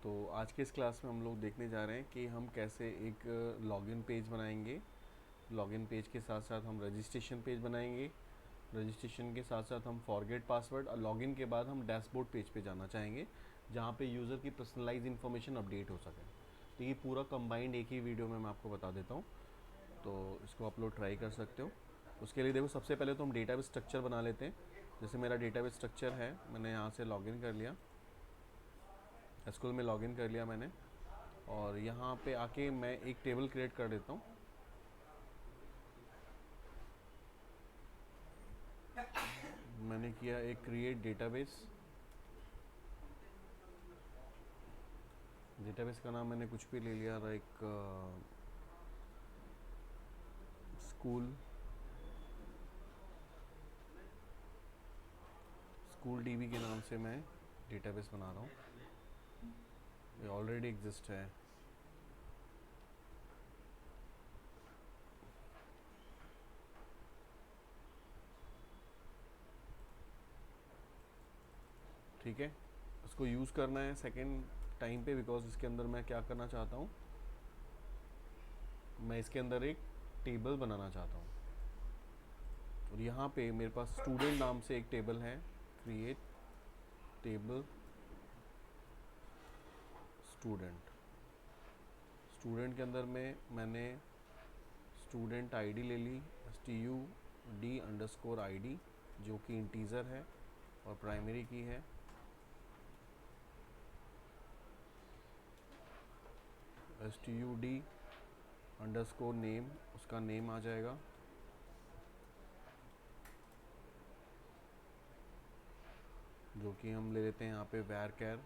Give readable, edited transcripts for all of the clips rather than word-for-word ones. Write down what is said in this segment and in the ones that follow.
तो आज के इस क्लास में हम लोग देखने जा रहे हैं कि हम कैसे एक लॉगिन पेज बनाएंगे। लॉगिन पेज के साथ साथ हम रजिस्ट्रेशन पेज बनाएंगे। रजिस्ट्रेशन के साथ साथ हम फॉरगेट पासवर्ड और लॉगिन के बाद हम डैशबोर्ड पेज पे जाना चाहेंगे, जहाँ पे यूज़र की पर्सनलाइज इन्फॉर्मेशन अपडेट हो सके। तो ये पूरा कंबाइंड एक ही वीडियो में मैं आपको बता देता हूँ, तो इसको आप लोग ट्राई कर सकते हो। उसके लिए देखो, सबसे पहले तो हम डेटाबेस स्ट्रक्चर बना लेते हैं। जैसे मेरा डेटाबेस स्ट्रक्चर है, मैंने यहाँ से लॉगिन कर लिया, एसक्यूएल में लॉगिन कर लिया मैंने, और यहाँ पे आके मैं एक टेबल क्रिएट कर देता हूँ। मैंने किया एक क्रिएट डेटाबेस। डेटाबेस का नाम मैंने कुछ भी ले लिया, लाइक स्कूल स्कूल डीबी के नाम से मैं डेटाबेस बना रहा हूँ। ये ऑलरेडी एग्जिस्ट है। ठीक है, उसको यूज़ करना है सेकेंड टाइम पे, बिकॉज इसके अंदर मैं क्या करना चाहता हूँ, मैं इसके अंदर एक टेबल बनाना चाहता हूँ। और यहाँ पे मेरे पास स्टूडेंट नाम से एक टेबल है, क्रिएट टेबल स्टूडेंट। स्टूडेंट के अंदर में मैंने स्टूडेंट आईडी ले ली, STUD_ID, जो कि इंटीजर है और प्राइमरी की है। STUD_नेम, उसका नेम आ जाएगा। जो कि हम ले लेते हैं यहाँ पे var_char,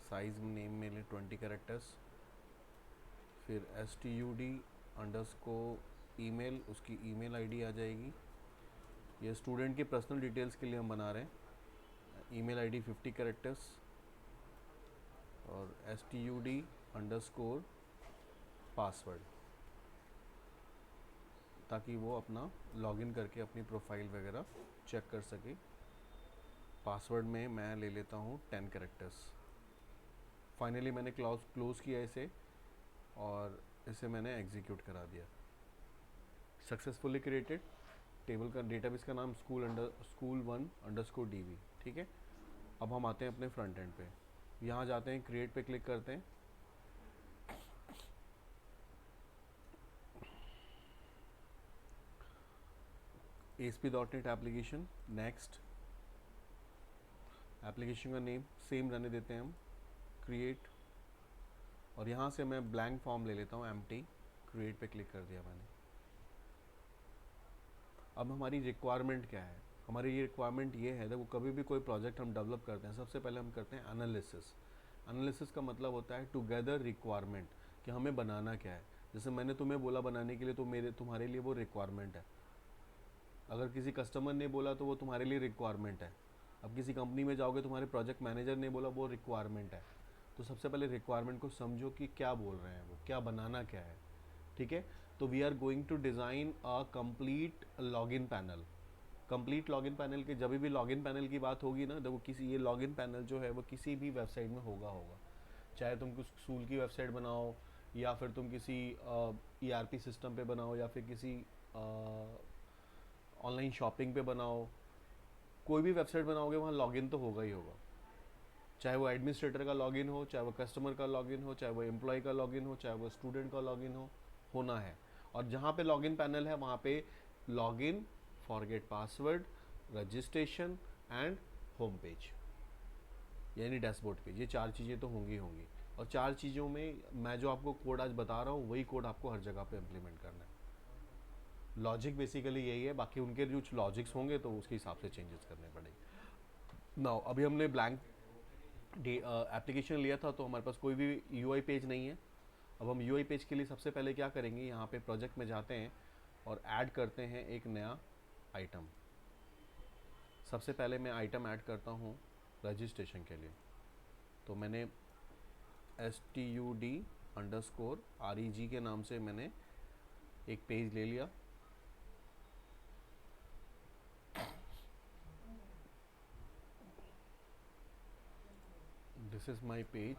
साइज नेम में ले 20 कैरेक्टर्स। फिर STUD_email, उसकी ईमेल आईडी आ जाएगी। ये स्टूडेंट की पर्सनल डिटेल्स के लिए हम बना रहे हैं। Email ID 50 characters. और STUD_पासवर्ड, ताकि वो अपना लॉगिन करके अपनी प्रोफाइल वगैरह चेक कर सके। पासवर्ड में मैं ले लेता हूँ 10 कैरेक्टर्स। फाइनली मैंने क्लोज किया इसे, और इसे मैंने एग्जीक्यूट करा दिया। Successfully created. टेबल का डेटाबेस का नाम school1_db। ठीक है, अब हम आते हैं अपने फ्रंट एंड पे। यहाँ जाते हैं, क्रिएट पे क्लिक करते हैं। ASP.NET application, next. एप्लीकेशन का नेम सेम रहने देते हैं हम, क्रिएट। और यहाँ से मैं ब्लैंक फॉर्म ले लेता हूँ, एम्प्टी। क्रिएट पे क्लिक कर दिया मैंने। अब हमारी रिक्वायरमेंट क्या है? हमारी ये रिक्वायरमेंट ये है, देखो कभी भी कोई प्रोजेक्ट हम डेवलप करते हैं, सबसे पहले हम करते हैं एनालिसिस। एनालिसिस का मतलब होता है टुगेदर रिक्वायरमेंट, कि हमें बनाना क्या है। जैसे मैंने तुम्हें बोला बनाने के लिए, तो तुम्हारे लिए वो रिक्वायरमेंट है। अगर किसी कस्टमर ने बोला तो वो तुम्हारे लिए रिक्वायरमेंट है। अब किसी कंपनी में जाओगे, तुम्हारे प्रोजेक्ट मैनेजर ने बोला, वो रिक्वायरमेंट है। तो सबसे पहले रिक्वायरमेंट को समझो कि क्या बोल रहे हैं वो, क्या बनाना क्या है। ठीक है, तो we are going to design a complete login panel. Complete login panel के, जब भी लॉगिन पैनल की बात होगी ना, देखो किसी, ये लॉगिन पैनल जो है वो किसी भी वेबसाइट में होगा। चाहे तुम कुछ स्कूल की वेबसाइट बनाओ, या फिर तुम किसी ERP सिस्टम पे बनाओ, या फिर किसी ऑनलाइन शॉपिंग पे बनाओ, कोई भी वेबसाइट बनाओगे वहाँ लॉगिन तो होगा ही होगा। चाहे वो एडमिनिस्ट्रेटर का लॉगिन हो, चाहे वो कस्टमर का लॉगिन हो, चाहे वो एम्प्लॉय का लॉगिन हो, चाहे वो स्टूडेंट का लॉगिन हो, होना है। और जहाँ पे लॉगिन पैनल है वहाँ पे login, forget password, registration and home page, यानी डैशबोर्ड पेज, ये चार चीज़ें तो होंगी होंगी। और चार चीज़ों में मैं जो आपको कोड आज बता रहा हूँ, वही कोड आपको हर जगह पे इम्प्लीमेंट करना है। लॉजिक बेसिकली यही है, बाकी उनके जो लॉजिक्स होंगे तो उसके हिसाब से चेंजेस करने पड़ेंगे। नाउ अभी हमने ब्लैंक एप्लीकेशन लिया था, तो हमारे पास कोई भी यूआई पेज नहीं है। अब हम यूआई पेज के लिए सबसे पहले क्या करेंगे, यहाँ पे प्रोजेक्ट में जाते हैं और ऐड करते हैं एक नया आइटम। सबसे पहले मैं आइटम ऐड करता हूँ रजिस्ट्रेशन के लिए। तो मैंने STUD_REG के नाम से मैंने एक पेज ले लिया। This is my page.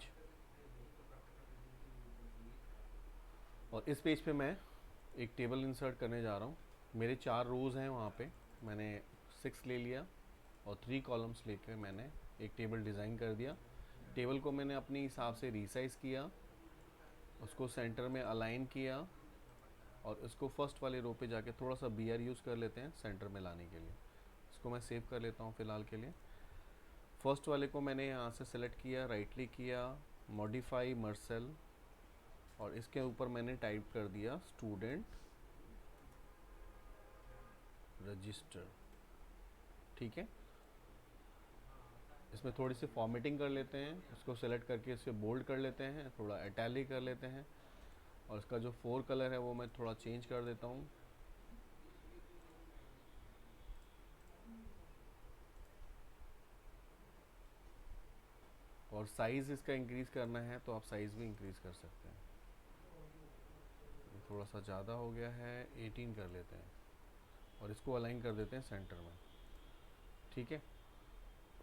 और इस पेज पे मैं एक टेबल इंसर्ट करने जा रहा हूँ। मेरे 4 रोज़ हैं वहाँ पे, मैंने 6 ले लिया और 3 कॉलम्स लेकर मैंने एक टेबल डिज़ाइन कर दिया। टेबल को मैंने अपने हिसाब से रीसाइज़ किया, उसको सेंटर में अलाइन किया और इसको फर्स्ट वाले रो पे जाके थोड़ा सा BR यूज़ कर लेते हैं सेंटर में लाने के लिए। इसको मैं सेव कर लेता हूँ फ़िलहाल के लिए। फर्स्ट वाले को मैंने यहाँ से सेलेक्ट किया, राइट क्लिक किया, मॉडिफाई मर्सेल, और इसके ऊपर मैंने टाइप कर दिया स्टूडेंट रजिस्टर। ठीक है, इसमें थोड़ी सी फॉर्मेटिंग कर लेते हैं, उसको सेलेक्ट करके इसे बोल्ड कर लेते हैं, थोड़ा इटैलिक कर लेते हैं, और इसका जो 4 कलर है वो मैं थोड़ा चेंज कर देता हूँ। और साइज़ इसका इंक्रीज़ करना है तो आप साइज़ भी इंक्रीज़ कर सकते हैं। ये थोड़ा सा ज़्यादा हो गया है, 18 कर लेते हैं और इसको अलाइन कर देते हैं सेंटर में। ठीक है,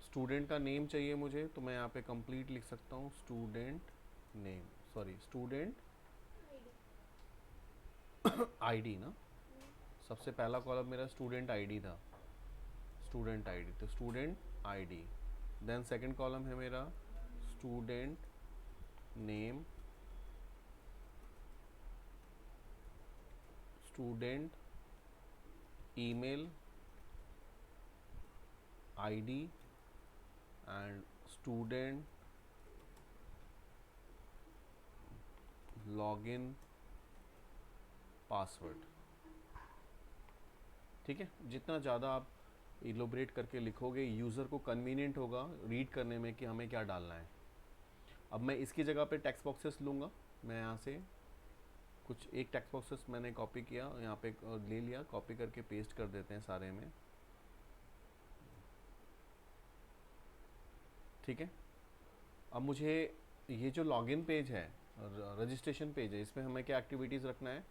स्टूडेंट का नेम चाहिए मुझे, तो मैं यहाँ पे कंप्लीट लिख सकता हूँ, student name, sorry student ID ना, सबसे पहला कॉलम मेरा स्टूडेंट आईडी था, स्टूडेंट आईडी, तो student ID. Then second column है मेरा student name, student email ID and student login password. ठीक है, जितना ज़्यादा आप इलोबरेट करके लिखोगे यूज़र को कन्वीनियंट होगा रीड करने में कि हमें क्या डालना है। अब मैं इसकी जगह पे टेक्स्ट बॉक्सेस लूँगा, मैं यहाँ से कुछ एक टेक्स्ट बॉक्सेस मैंने कॉपी किया, यहाँ पे ले लिया, कॉपी करके पेस्ट कर देते हैं सारे में। ठीक है, अब मुझे ये जो लॉगिन पेज है, रजिस्ट्रेशन पेज है, इसमें हमें क्या एक्टिविटीज़ रखना है,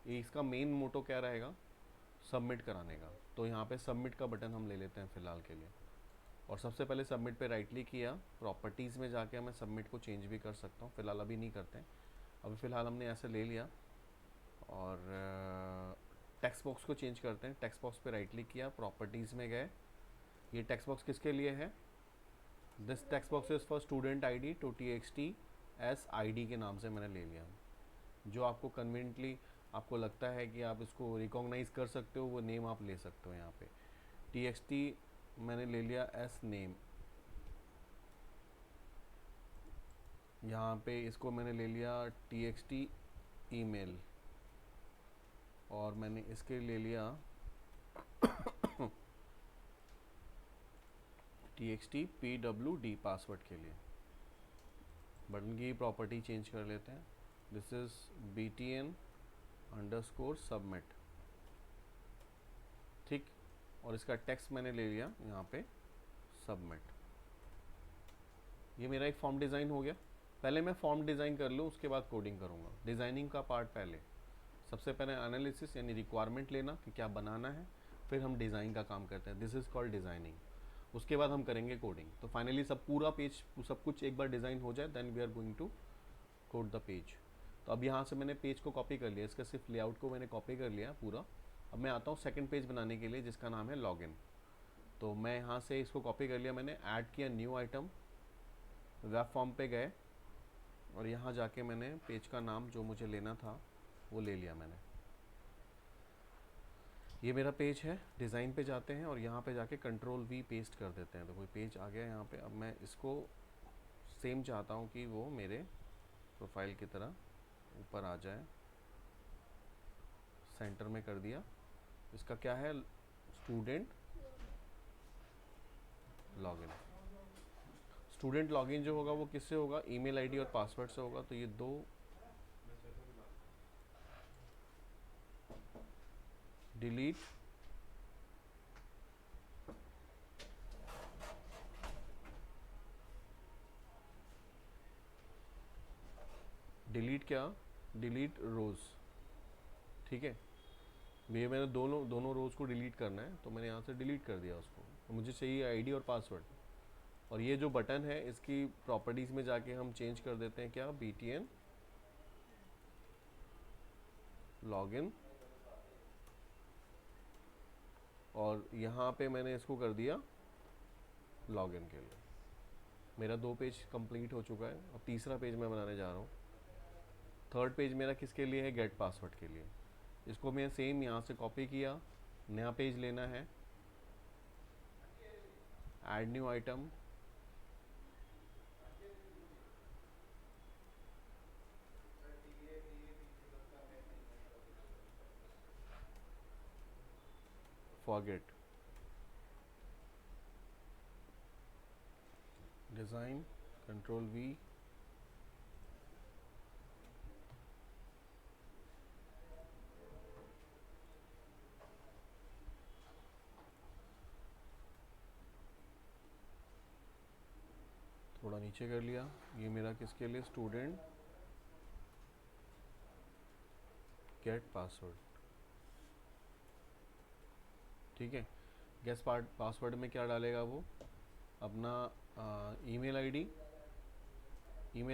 ये इसका मेन मोटो क्या रहेगा, सबमिट कराने का। तो यहाँ पे सबमिट का बटन हम ले लेते हैं फ़िलहाल के लिए, और सबसे पहले सबमिट पे राइट क्लिक किया, प्रॉपर्टीज़ में जाके मैं सबमिट को चेंज भी कर सकता हूँ, फ़िलहाल अभी नहीं करते हैं। अभी फ़िलहाल हमने ऐसे ले लिया, और टेक्स्ट बॉक्स को चेंज करते हैं। टेक्स्ट बॉक्स पे राइट क्लिक किया, प्रॉपर्टीज़ में गए, ये टेक्स्ट बॉक्स किसके लिए है, this text box is for student ID to TXT S ID के नाम से मैंने ले लिया। जो आपको कन्वीनियंटली आपको लगता है कि आप इसको रिकॉग्नाइज कर सकते हो, वो नेम आप ले सकते हो। यहाँ पे TXT मैंने ले लिया एस नेम, यहाँ पे इसको मैंने ले लिया TXT ईमेल, और मैंने इसके ले लिया TXT PWD पासवर्ड के लिए। बटन की प्रॉपर्टी चेंज कर लेते हैं, दिस इज़ BTN_submit। ठीक, और इसका टेक्स्ट मैंने ले लिया यहाँ पे सबमिट। ये मेरा एक फॉर्म डिज़ाइन हो गया। पहले मैं फॉर्म डिज़ाइन कर लूँ, उसके बाद कोडिंग करूँगा। डिज़ाइनिंग का पार्ट पहले, सबसे पहले एनालिसिस यानी रिक्वायरमेंट लेना कि क्या बनाना है, फिर हम डिज़ाइन का काम करते हैं, दिस इज़ कॉल्ड डिज़ाइनिंग। उसके बाद हम करेंगे कोडिंग। तो फाइनली सब पूरा पेज सब कुछ एक बार डिज़ाइन हो जाए, then we are going to code the page. तो अब यहाँ से मैंने पेज को कॉपी कर लिया, इसका सिर्फ लेआउट को मैंने कॉपी कर लिया पूरा। अब मैं आता हूँ सेकंड पेज बनाने के लिए, जिसका नाम है लॉगिन। तो मैं यहाँ से इसको कॉपी कर लिया, मैंने ऐड किया न्यू आइटम, वेब फॉर्म पे गए, और यहाँ जाके मैंने पेज का नाम जो मुझे लेना था वो ले लिया मैंने। ये मेरा पेज है, डिज़ाइन पे जाते हैं और यहाँ पे जाके Ctrl+V पेस्ट कर देते हैं, तो कोई पेज आ गया यहाँ पे। अब मैं इसको सेम चाहता हूँ कि वो मेरे प्रोफाइल की तरह ऊपर आ जाए, सेंटर में कर दिया। इसका क्या है, स्टूडेंट लॉगिन। स्टूडेंट लॉगिन जो होगा वो किससे होगा, ईमेल आईडी और पासवर्ड से होगा। तो ये दो डिलीट डिलीट क्या, डिलीट रोज़। ठीक है, ये मैंने दोनों रोज़ को डिलीट करना है, तो मैंने यहाँ से डिलीट कर दिया उसको। तो मुझे चाहिए आईडी और पासवर्ड। और ये जो बटन है इसकी प्रॉपर्टीज़ में जाके हम चेंज कर देते हैं क्या, BTN लॉगिन, और यहाँ पे मैंने इसको कर दिया लॉगिन के लिए। मेरा 2 पेज कंप्लीट हो चुका है। अब तीसरा पेज मैं बनाने जा रहा हूँ। थर्ड पेज मेरा किसके लिए है? गेट पासवर्ड के लिए। इसको मैं सेम यहाँ से कॉपी किया, नया पेज लेना है, add new item, forget, design, control we, थोड़ा नीचे कर लिया। ये मेरा किसके लिए? Student gate password. ठीक है। गेट पासवर्ड में क्या डालेगा वो? अपना ईमेल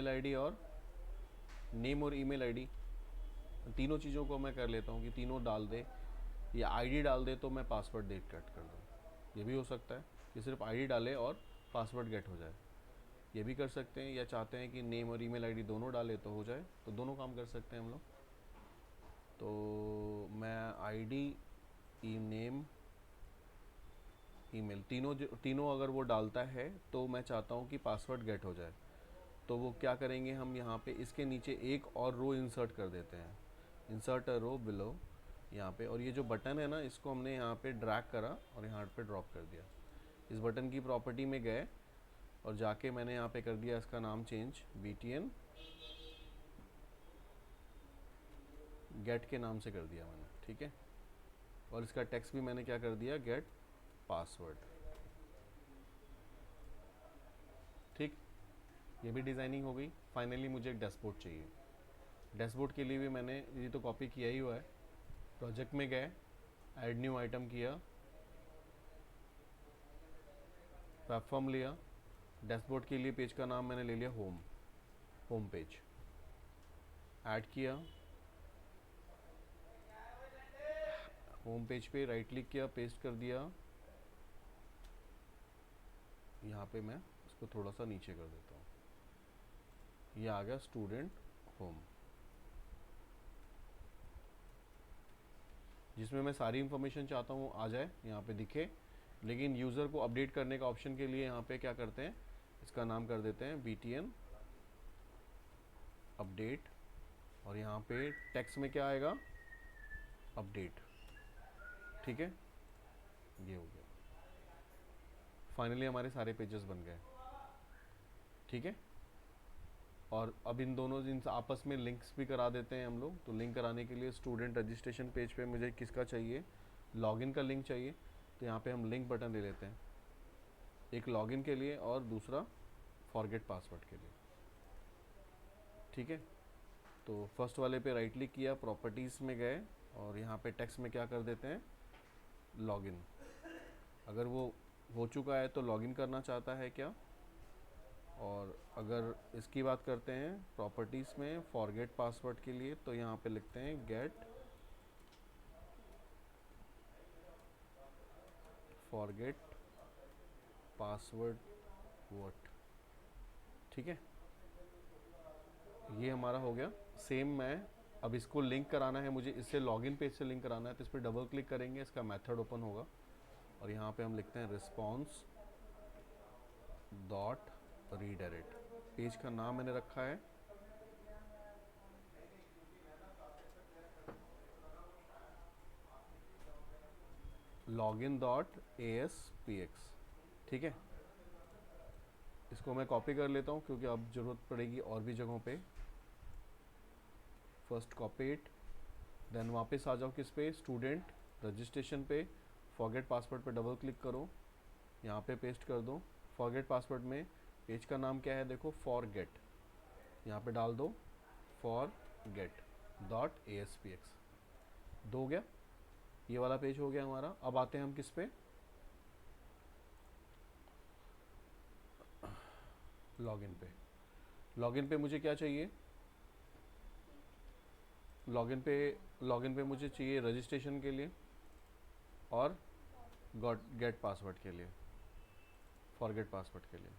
आईडी और नेम और ईमेल आईडी, तीनों चीज़ों को मैं कर लेता हूँ कि तीनों डाल दे, या आईडी डाल दे तो मैं पासवर्ड डेट कट कर दूँ। ये भी हो सकता है कि सिर्फ आईडी डाले और पासवर्ड गेट हो जाए, ये भी कर सकते हैं। या चाहते हैं कि नेम और ईमेल आईडी दोनों डाले तो हो जाए, तो दोनों काम कर सकते हैं हम लोग। तो मैं आईडी, नेम, ईमेल, तीनों अगर वो डालता है तो मैं चाहता हूँ कि पासवर्ड गेट हो जाए। तो वो क्या करेंगे, हम यहाँ पे इसके नीचे एक और रो इंसर्ट कर देते हैं, इंसर्ट अ रो बिलो यहाँ पे। और ये जो बटन है ना, इसको हमने यहाँ पे ड्रैग करा और यहाँ पे ड्रॉप कर दिया। इस बटन की प्रॉपर्टी में गए और जाके मैंने यहाँ पे कर दिया इसका नाम चेंज, BTN गेट के नाम से कर दिया मैंने। ठीक है। और इसका टेक्स्ट भी मैंने क्या कर दिया? Gate password. ठीक, ये भी डिज़ाइनिंग हो गई। फाइनली मुझे एक डैशबोर्ड चाहिए। डैशबोर्ड के लिए भी मैंने ये तो कॉपी किया ही हुआ है। प्रोजेक्ट में गए, ऐड न्यू आइटम किया, वेबफॉर्म लिया। डैशबोर्ड के लिए पेज का नाम मैंने ले लिया होम पेज। ऐड किया, होम पेज पे राइट क्लिक किया, पेस्ट कर दिया। यहाँ पे मैं इसको थोड़ा सा नीचे कर देता हूँ। ये आ गया स्टूडेंट होम, जिसमें मैं सारी इंफॉर्मेशन चाहता हूँ आ जाए, यहाँ पे दिखे। लेकिन यूज़र को अपडेट करने का ऑप्शन के लिए यहाँ पे क्या करते हैं, इसका नाम कर देते हैं BTN अपडेट। और यहाँ पे टेक्स्ट में क्या आएगा? अपडेट। ठीक है, ये हो गया। फाइनली हमारे सारे पेजेस बन गए। ठीक है। और अब इन दोनों आपस में लिंक्स भी करा देते हैं हम लोग। तो लिंक कराने के लिए स्टूडेंट रजिस्ट्रेशन पेज पे मुझे किसका चाहिए? लॉगिन का लिंक चाहिए। तो यहाँ पे हम लिंक बटन ले लेते हैं, एक लॉगिन के लिए और दूसरा फॉरगेट पासवर्ड के लिए। ठीक है। तो फर्स्ट वाले पे राइट क्लिक किया, प्रॉपर्टीज़ में गए और यहाँ पे टेक्स्ट में क्या कर देते हैं? लॉगिन। अगर वो हो चुका है तो लॉगिन करना चाहता है क्या? और अगर इसकी बात करते हैं प्रॉपर्टीज़ में फॉरगेट पासवर्ड के लिए, तो यहाँ पे लिखते हैं गेट फॉरगेट पासवर्ड व्हाट। ठीक है, ये हमारा हो गया। सेम मैं अब इसको लिंक कराना है मुझे, इससे लॉगिन पेज से लिंक कराना है, तो इस पर डबल क्लिक करेंगे, इसका मेथड ओपन होगा और यहाँ पे हम लिखते हैं रिस्पॉन्स डॉट रीडायरेक्ट। पेज का नाम मैंने रखा है लॉगिन डॉट ASPX। ठीक है, इसको मैं कॉपी कर लेता हूँ क्योंकि अब ज़रूरत पड़ेगी और भी जगहों पे। फर्स्ट कॉपी इट, देन वापस आ जाओ किस पे? स्टूडेंट रजिस्ट्रेशन पे, फॉरगेट पासवर्ड पे डबल क्लिक करो, यहाँ पे पेस्ट कर दो। फॉरगेट पासवर्ड में पेज का नाम क्या है? देखो फॉरगेट, यहाँ पे डाल दो फॉरगेट डॉट ASPX। दो गया, ये वाला पेज हो गया हमारा। अब आते हैं हम किस पे? लॉगिन पे। लॉगिन पे मुझे क्या चाहिए? लॉगिन पे मुझे चाहिए रजिस्ट्रेशन के लिए और गॉट गेट पासवर्ड के लिए, फॉरगेट पासवर्ड के लिए।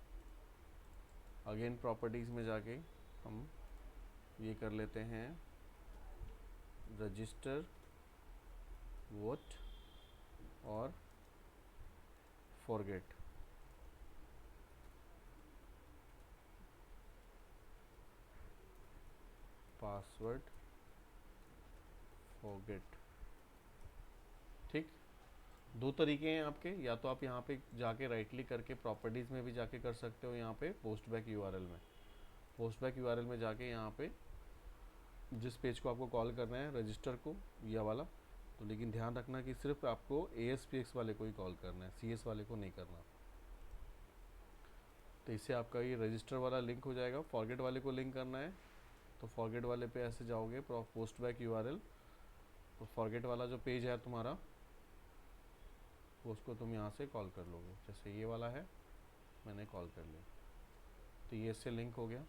अगेन प्रॉपर्टीज़ में जाके हम ये कर लेते हैं रजिस्टर वोट और फॉरगेट। पासवर्ड फॉरगेट, ठीक। दो तरीके हैं आपके, या तो आप यहाँ पे जाके राइट क्लिक करके प्रॉपर्टीज़ में भी जाके कर सकते हो, यहाँ पे पोस्ट बैक यूआरएल में, पोस्ट बैक यूआरएल में जाके यहाँ पे जिस पेज को आपको कॉल करना है रजिस्टर को, यह वाला, तो लेकिन ध्यान रखना कि सिर्फ आपको ASPX वाले को ही कॉल करना है, CS वाले को नहीं करना। तो इससे आपका ये रजिस्टर वाला लिंक हो जाएगा। फॉरगेट वाले को लिंक करना है तो फॉरगेट वाले पे ऐसे जाओगे, पोस्ट बैक यूआरएल, तो फॉरगेट वाला जो पेज है तुम्हारा उसको तुम यहाँ से कॉल कर लोगे। जैसे ये वाला है, मैंने कॉल कर लिया तो ये इससे लिंक हो गया।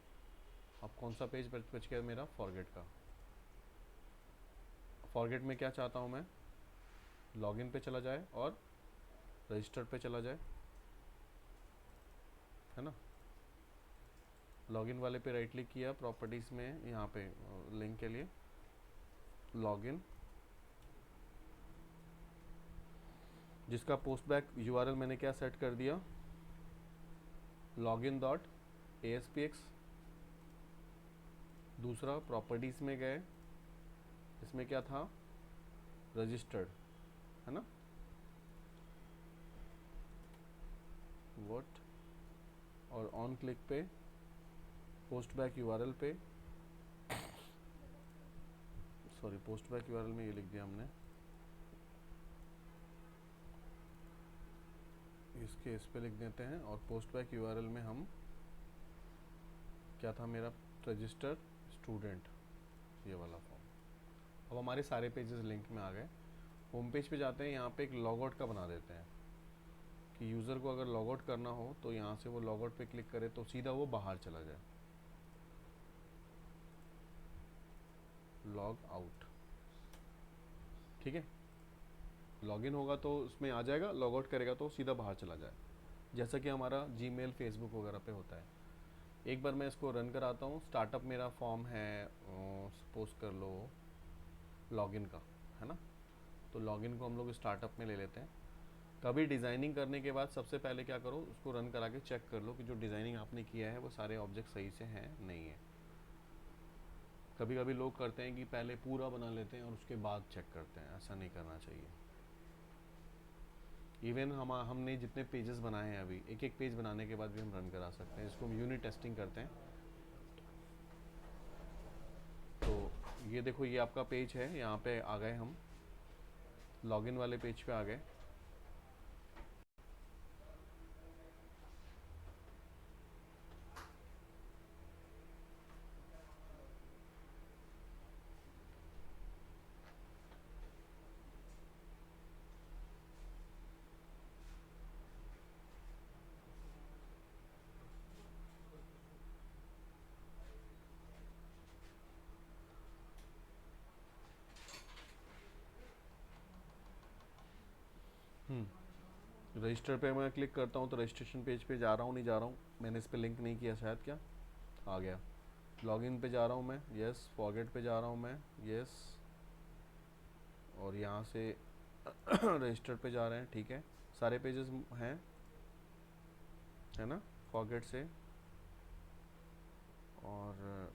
अब कौन सा पेज बच गया मेरा? फॉरगेट का। फॉरगेट में क्या चाहता हूँ मैं? लॉगिन पे चला जाए और रजिस्टर पे चला जाए, है ना। लॉगिन वाले पे राइट क्लिक किया, प्रॉपर्टीज़ में यहाँ पे लिंक के लिए लॉगिन, जिसका पोस्ट बैक यूआरएल मैंने क्या सेट कर दिया, login.aspx। दूसरा प्रॉपर्टीज़ में गए, इसमें क्या था? रजिस्टर्ड, है ना, व्हाट, और ऑन क्लिक पे पोस्ट बैक यूआरएल पे, सॉरी पोस्ट बैक यूआरएल में ये लिख दिया हमने, इसके इस पे लिख देते हैं, और पोस्ट बैक यूआरएल में हम क्या था मेरा? रजिस्टर स्टूडेंट, ये वाला फॉर्म। अब हमारे सारे पेजेस लिंक में आ गए। होम पेज पे जाते हैं, यहाँ पे एक लॉग आउट का बना देते हैं कि यूज़र को अगर लॉग आउट करना हो तो यहाँ से वो लॉग आउट पे क्लिक करे तो सीधा वो बाहर चला जाए, लॉग आउट, ठीक है। लॉगिन होगा तो उसमें आ जाएगा, लॉग आउट करेगा तो सीधा बाहर चला जाए, जैसा कि हमारा जीमेल, फेसबुक वगैरह पे होता है। एक बार मैं इसको रन कराता हूँ। स्टार्टअप मेरा फॉर्म है, सपोज कर लो लॉगिन का, है ना। तो लॉगिन को हम लोग स्टार्टअप में ले लेते हैं। कभी डिज़ाइनिंग करने के बाद सबसे पहले क्या करो, उसको रन करा के चेक कर लो कि जो डिज़ाइनिंग आपने किया है वो सारे ऑब्जेक्ट सही से हैं नहीं है। कभी कभी लोग करते हैं कि पहले पूरा बना लेते हैं और उसके बाद चेक करते हैं, ऐसा नहीं करना चाहिए। इवन हमने जितने पेजेस बनाए हैं अभी, एक एक पेज बनाने के बाद भी हम रन करा सकते हैं, इसको हम यूनिट टेस्टिंग करते हैं। तो ये देखो, ये आपका पेज है, यहाँ पे आ गए हम, लॉगिन वाले पेज पे आ गए। रजिस्टर पे मैं क्लिक करता हूँ तो रजिस्ट्रेशन पेज पे जा रहा हूँ, नहीं जा रहा हूँ, मैंने इस पे लिंक नहीं किया शायद, क्या आ गया। लॉगिन पे जा रहा हूँ मैं, यस। फॉरगेट पे जा रहा हूँ मैं, यस। और यहाँ से रजिस्टर पे जा रहे हैं, ठीक है। सारे पेजेस हैं, है ना, फॉरगेट से। और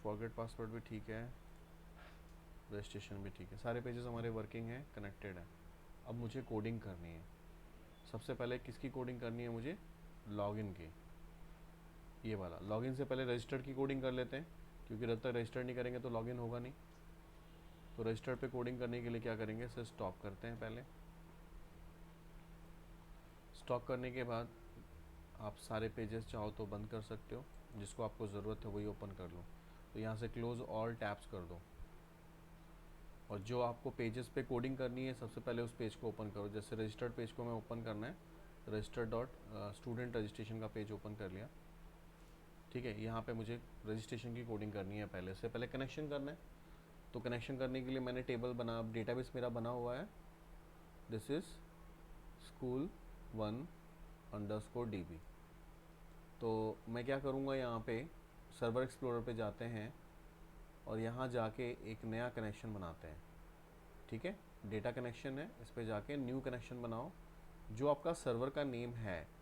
फॉरगेट पासवर्ड भी ठीक है, रजिस्ट्रेशन भी ठीक है, सारे पेजेस हमारे वर्किंग हैं, कनेक्टेड है। अब मुझे कोडिंग करनी है। सबसे पहले किसकी कोडिंग करनी है मुझे? लॉगिन की, ये वाला। लॉगिन से पहले रजिस्टर्ड की कोडिंग कर लेते हैं, क्योंकि जब तक रजिस्टर नहीं करेंगे तो लॉगिन होगा नहीं। तो रजिस्टर पे कोडिंग करने के लिए क्या करेंगे, इसे स्टॉप करते हैं पहले। स्टॉप करने के बाद आप सारे पेजेस चाहो तो बंद कर सकते हो, जिसको आपको ज़रूरत है वही ओपन कर लो। तो यहाँ से क्लोज ऑल टैब्स कर दो, और जो आपको पेजेस पे कोडिंग करनी है सबसे पहले उस पेज को ओपन करो। जैसे रजिस्टर्ड पेज को मैं ओपन करना है, रजिस्टर डॉट स्टूडेंट रजिस्ट्रेशन का पेज ओपन कर लिया, ठीक है, यहाँ पे मुझे रजिस्ट्रेशन की कोडिंग करनी है, पहले से पहले कनेक्शन करना है। तो कनेक्शन करने के लिए मैंने टेबल बना, डेटाबेस मेरा बना हुआ है, दिस इज़ school1_db। तो मैं क्या करूँगा, यहाँ पे सर्वर एक्सप्लोरर पे जाते हैं और यहाँ जाके एक नया कनेक्शन बनाते हैं। ठीक है, डेटा कनेक्शन है, इस पे जाके न्यू कनेक्शन बनाओ। जो आपका सर्वर का नेम है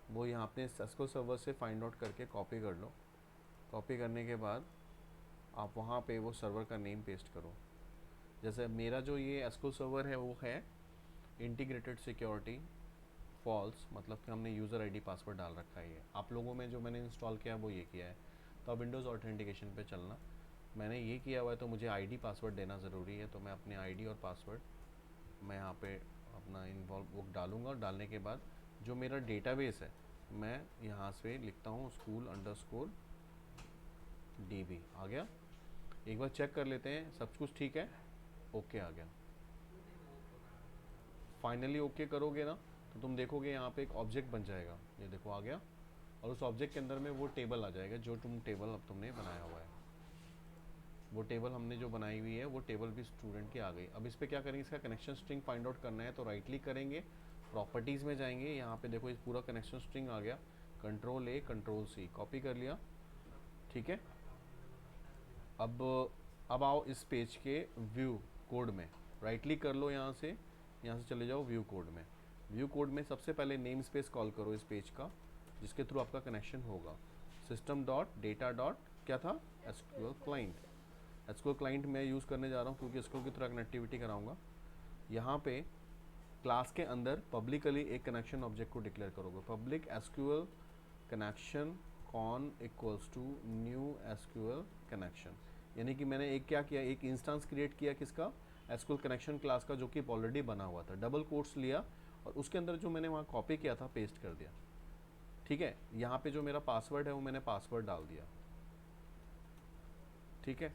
वो यहाँ अपने एसक्यूएल सर्वर से फाइंड आउट करके कॉपी कर लो। कॉपी करने के बाद आप वहाँ पे वो सर्वर का नेम पेस्ट करो। जैसे मेरा जो ये एसक्यूएल सर्वर है वो है इंटीग्रेटेड सिक्योरिटी फॉल्स, मतलब कि हमने यूज़र आईडी पासवर्ड डाल रखा है। ये आप लोगों में जो मैंने इंस्टॉल किया वो ये किया है। तो आप विंडोज़ ऑथेंटिकेशन पे चलना, मैंने ये किया हुआ है तो मुझे आईडी पासवर्ड देना ज़रूरी है। तो मैं अपने आईडी और पासवर्ड मैं यहाँ पे अपना इन्वॉल्व वो डालूँगा, और डालने के बाद जो मेरा डेटाबेस है मैं यहाँ से लिखता हूँ school_db। आ गया, एक बार चेक कर लेते हैं सब कुछ ठीक है, ओके आ गया। फाइनली ओके करोगे ना तो तुम देखोगे यहाँ पे एक ऑब्जेक्ट बन जाएगा, ये देखो आ गया। और उस ऑब्जेक्ट के अंदर में वो टेबल आ जाएगा जो टेबल अब तुमने बनाया हुआ है। वो टेबल हमने जो बनाई हुई है वो टेबल भी स्टूडेंट की आ गई। अब इस पर क्या करेंगे, इसका कनेक्शन स्ट्रिंग फाइंड आउट करना है। तो राइट क्लिक करेंगे, प्रॉपर्टीज़ में जाएंगे, यहाँ पे देखो इस पूरा कनेक्शन स्ट्रिंग आ गया। Ctrl+A Ctrl+C कॉपी कर लिया। ठीक है, अब आओ इस पेज के व्यू कोड में, राइट क्लिक कर लो, यहाँ से चले जाओ व्यू कोड में। व्यू कोड में सबसे पहले नेम स्पेस कॉल करो इस पेज का जिसके थ्रू आपका कनेक्शन होगा। सिस्टम डॉट डेटा डॉट क्या था, एसक्यूएल क्लाइंट। एसक्यूएल क्लाइंट मैं यूज़ करने जा रहा हूँ क्योंकि एसक्यूएल की तरह कनेक्टिविटी कराऊंगा। यहाँ पे क्लास के अंदर पब्लिकली एक कनेक्शन ऑब्जेक्ट को डिक्लेयर करोगे, public SQL connection con equals to new SQL connection. यानी कि मैंने एक क्या किया, एक इंस्टेंस क्रिएट किया किसका, एसक्यूएल कनेक्शन क्लास का, जो कि ऑलरेडी बना हुआ था। डबल कोट्स लिया और उसके अंदर जो मैंने वहाँ कॉपी किया था पेस्ट कर दिया। ठीक है, यहाँ पे जो मेरा पासवर्ड है वो मैंने पासवर्ड डाल दिया। ठीक है,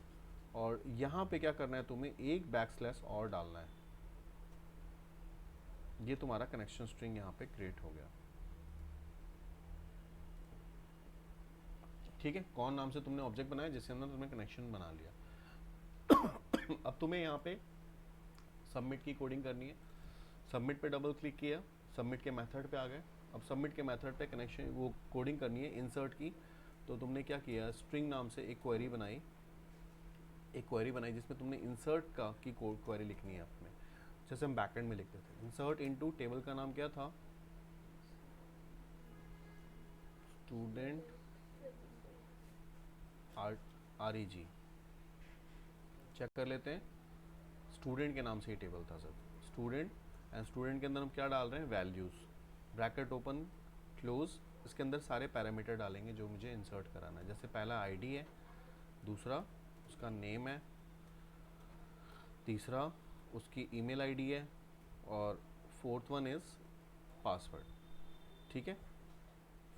और यहाँ पे क्या करना है, तुम्हें एक बैकस्लैश और डालना है। ये तुम्हारा कनेक्शन स्ट्रिंग यहाँ पे क्रिएट हो गया। ठीक है, कौन नाम से तुमने ऑब्जेक्ट बनाया जिसके अंदर तुमने कनेक्शन बना लिया। अब तुम्हें यहाँ पे सबमिट की कोडिंग करनी है। सबमिट पे डबल क्लिक किया, सबमिट के मेथड पे आ गए। अब सबमिट के मेथड पे कनेक्शन वो कोडिंग करनी है इंसर्ट की। तो तुमने क्या किया, स्ट्रिंग नाम से एक क्वेरी बनाई, जिसमें तुमने इंसर्ट का की क्वेरी लिखनी है अपने, जैसे हम बैकएंड में लिखते थे। इंसर्ट इनटू टेबल का नाम क्या था, स्टूडेंट REG। चेक कर लेते हैं, स्टूडेंट के नाम से ही टेबल था सर, स्टूडेंट। एंड स्टूडेंट के अंदर हम क्या डाल रहे हैं, वैल्यूज़, ब्रैकेट ओपन क्लोज। इसके अंदर सारे पैरामीटर डालेंगे जो मुझे इंसर्ट कराना है। जैसे पहला आईडी है, दूसरा उसका नेम है, तीसरा उसकी ईमेल आईडी है, और फोर्थ वन इज़ पासवर्ड। ठीक है,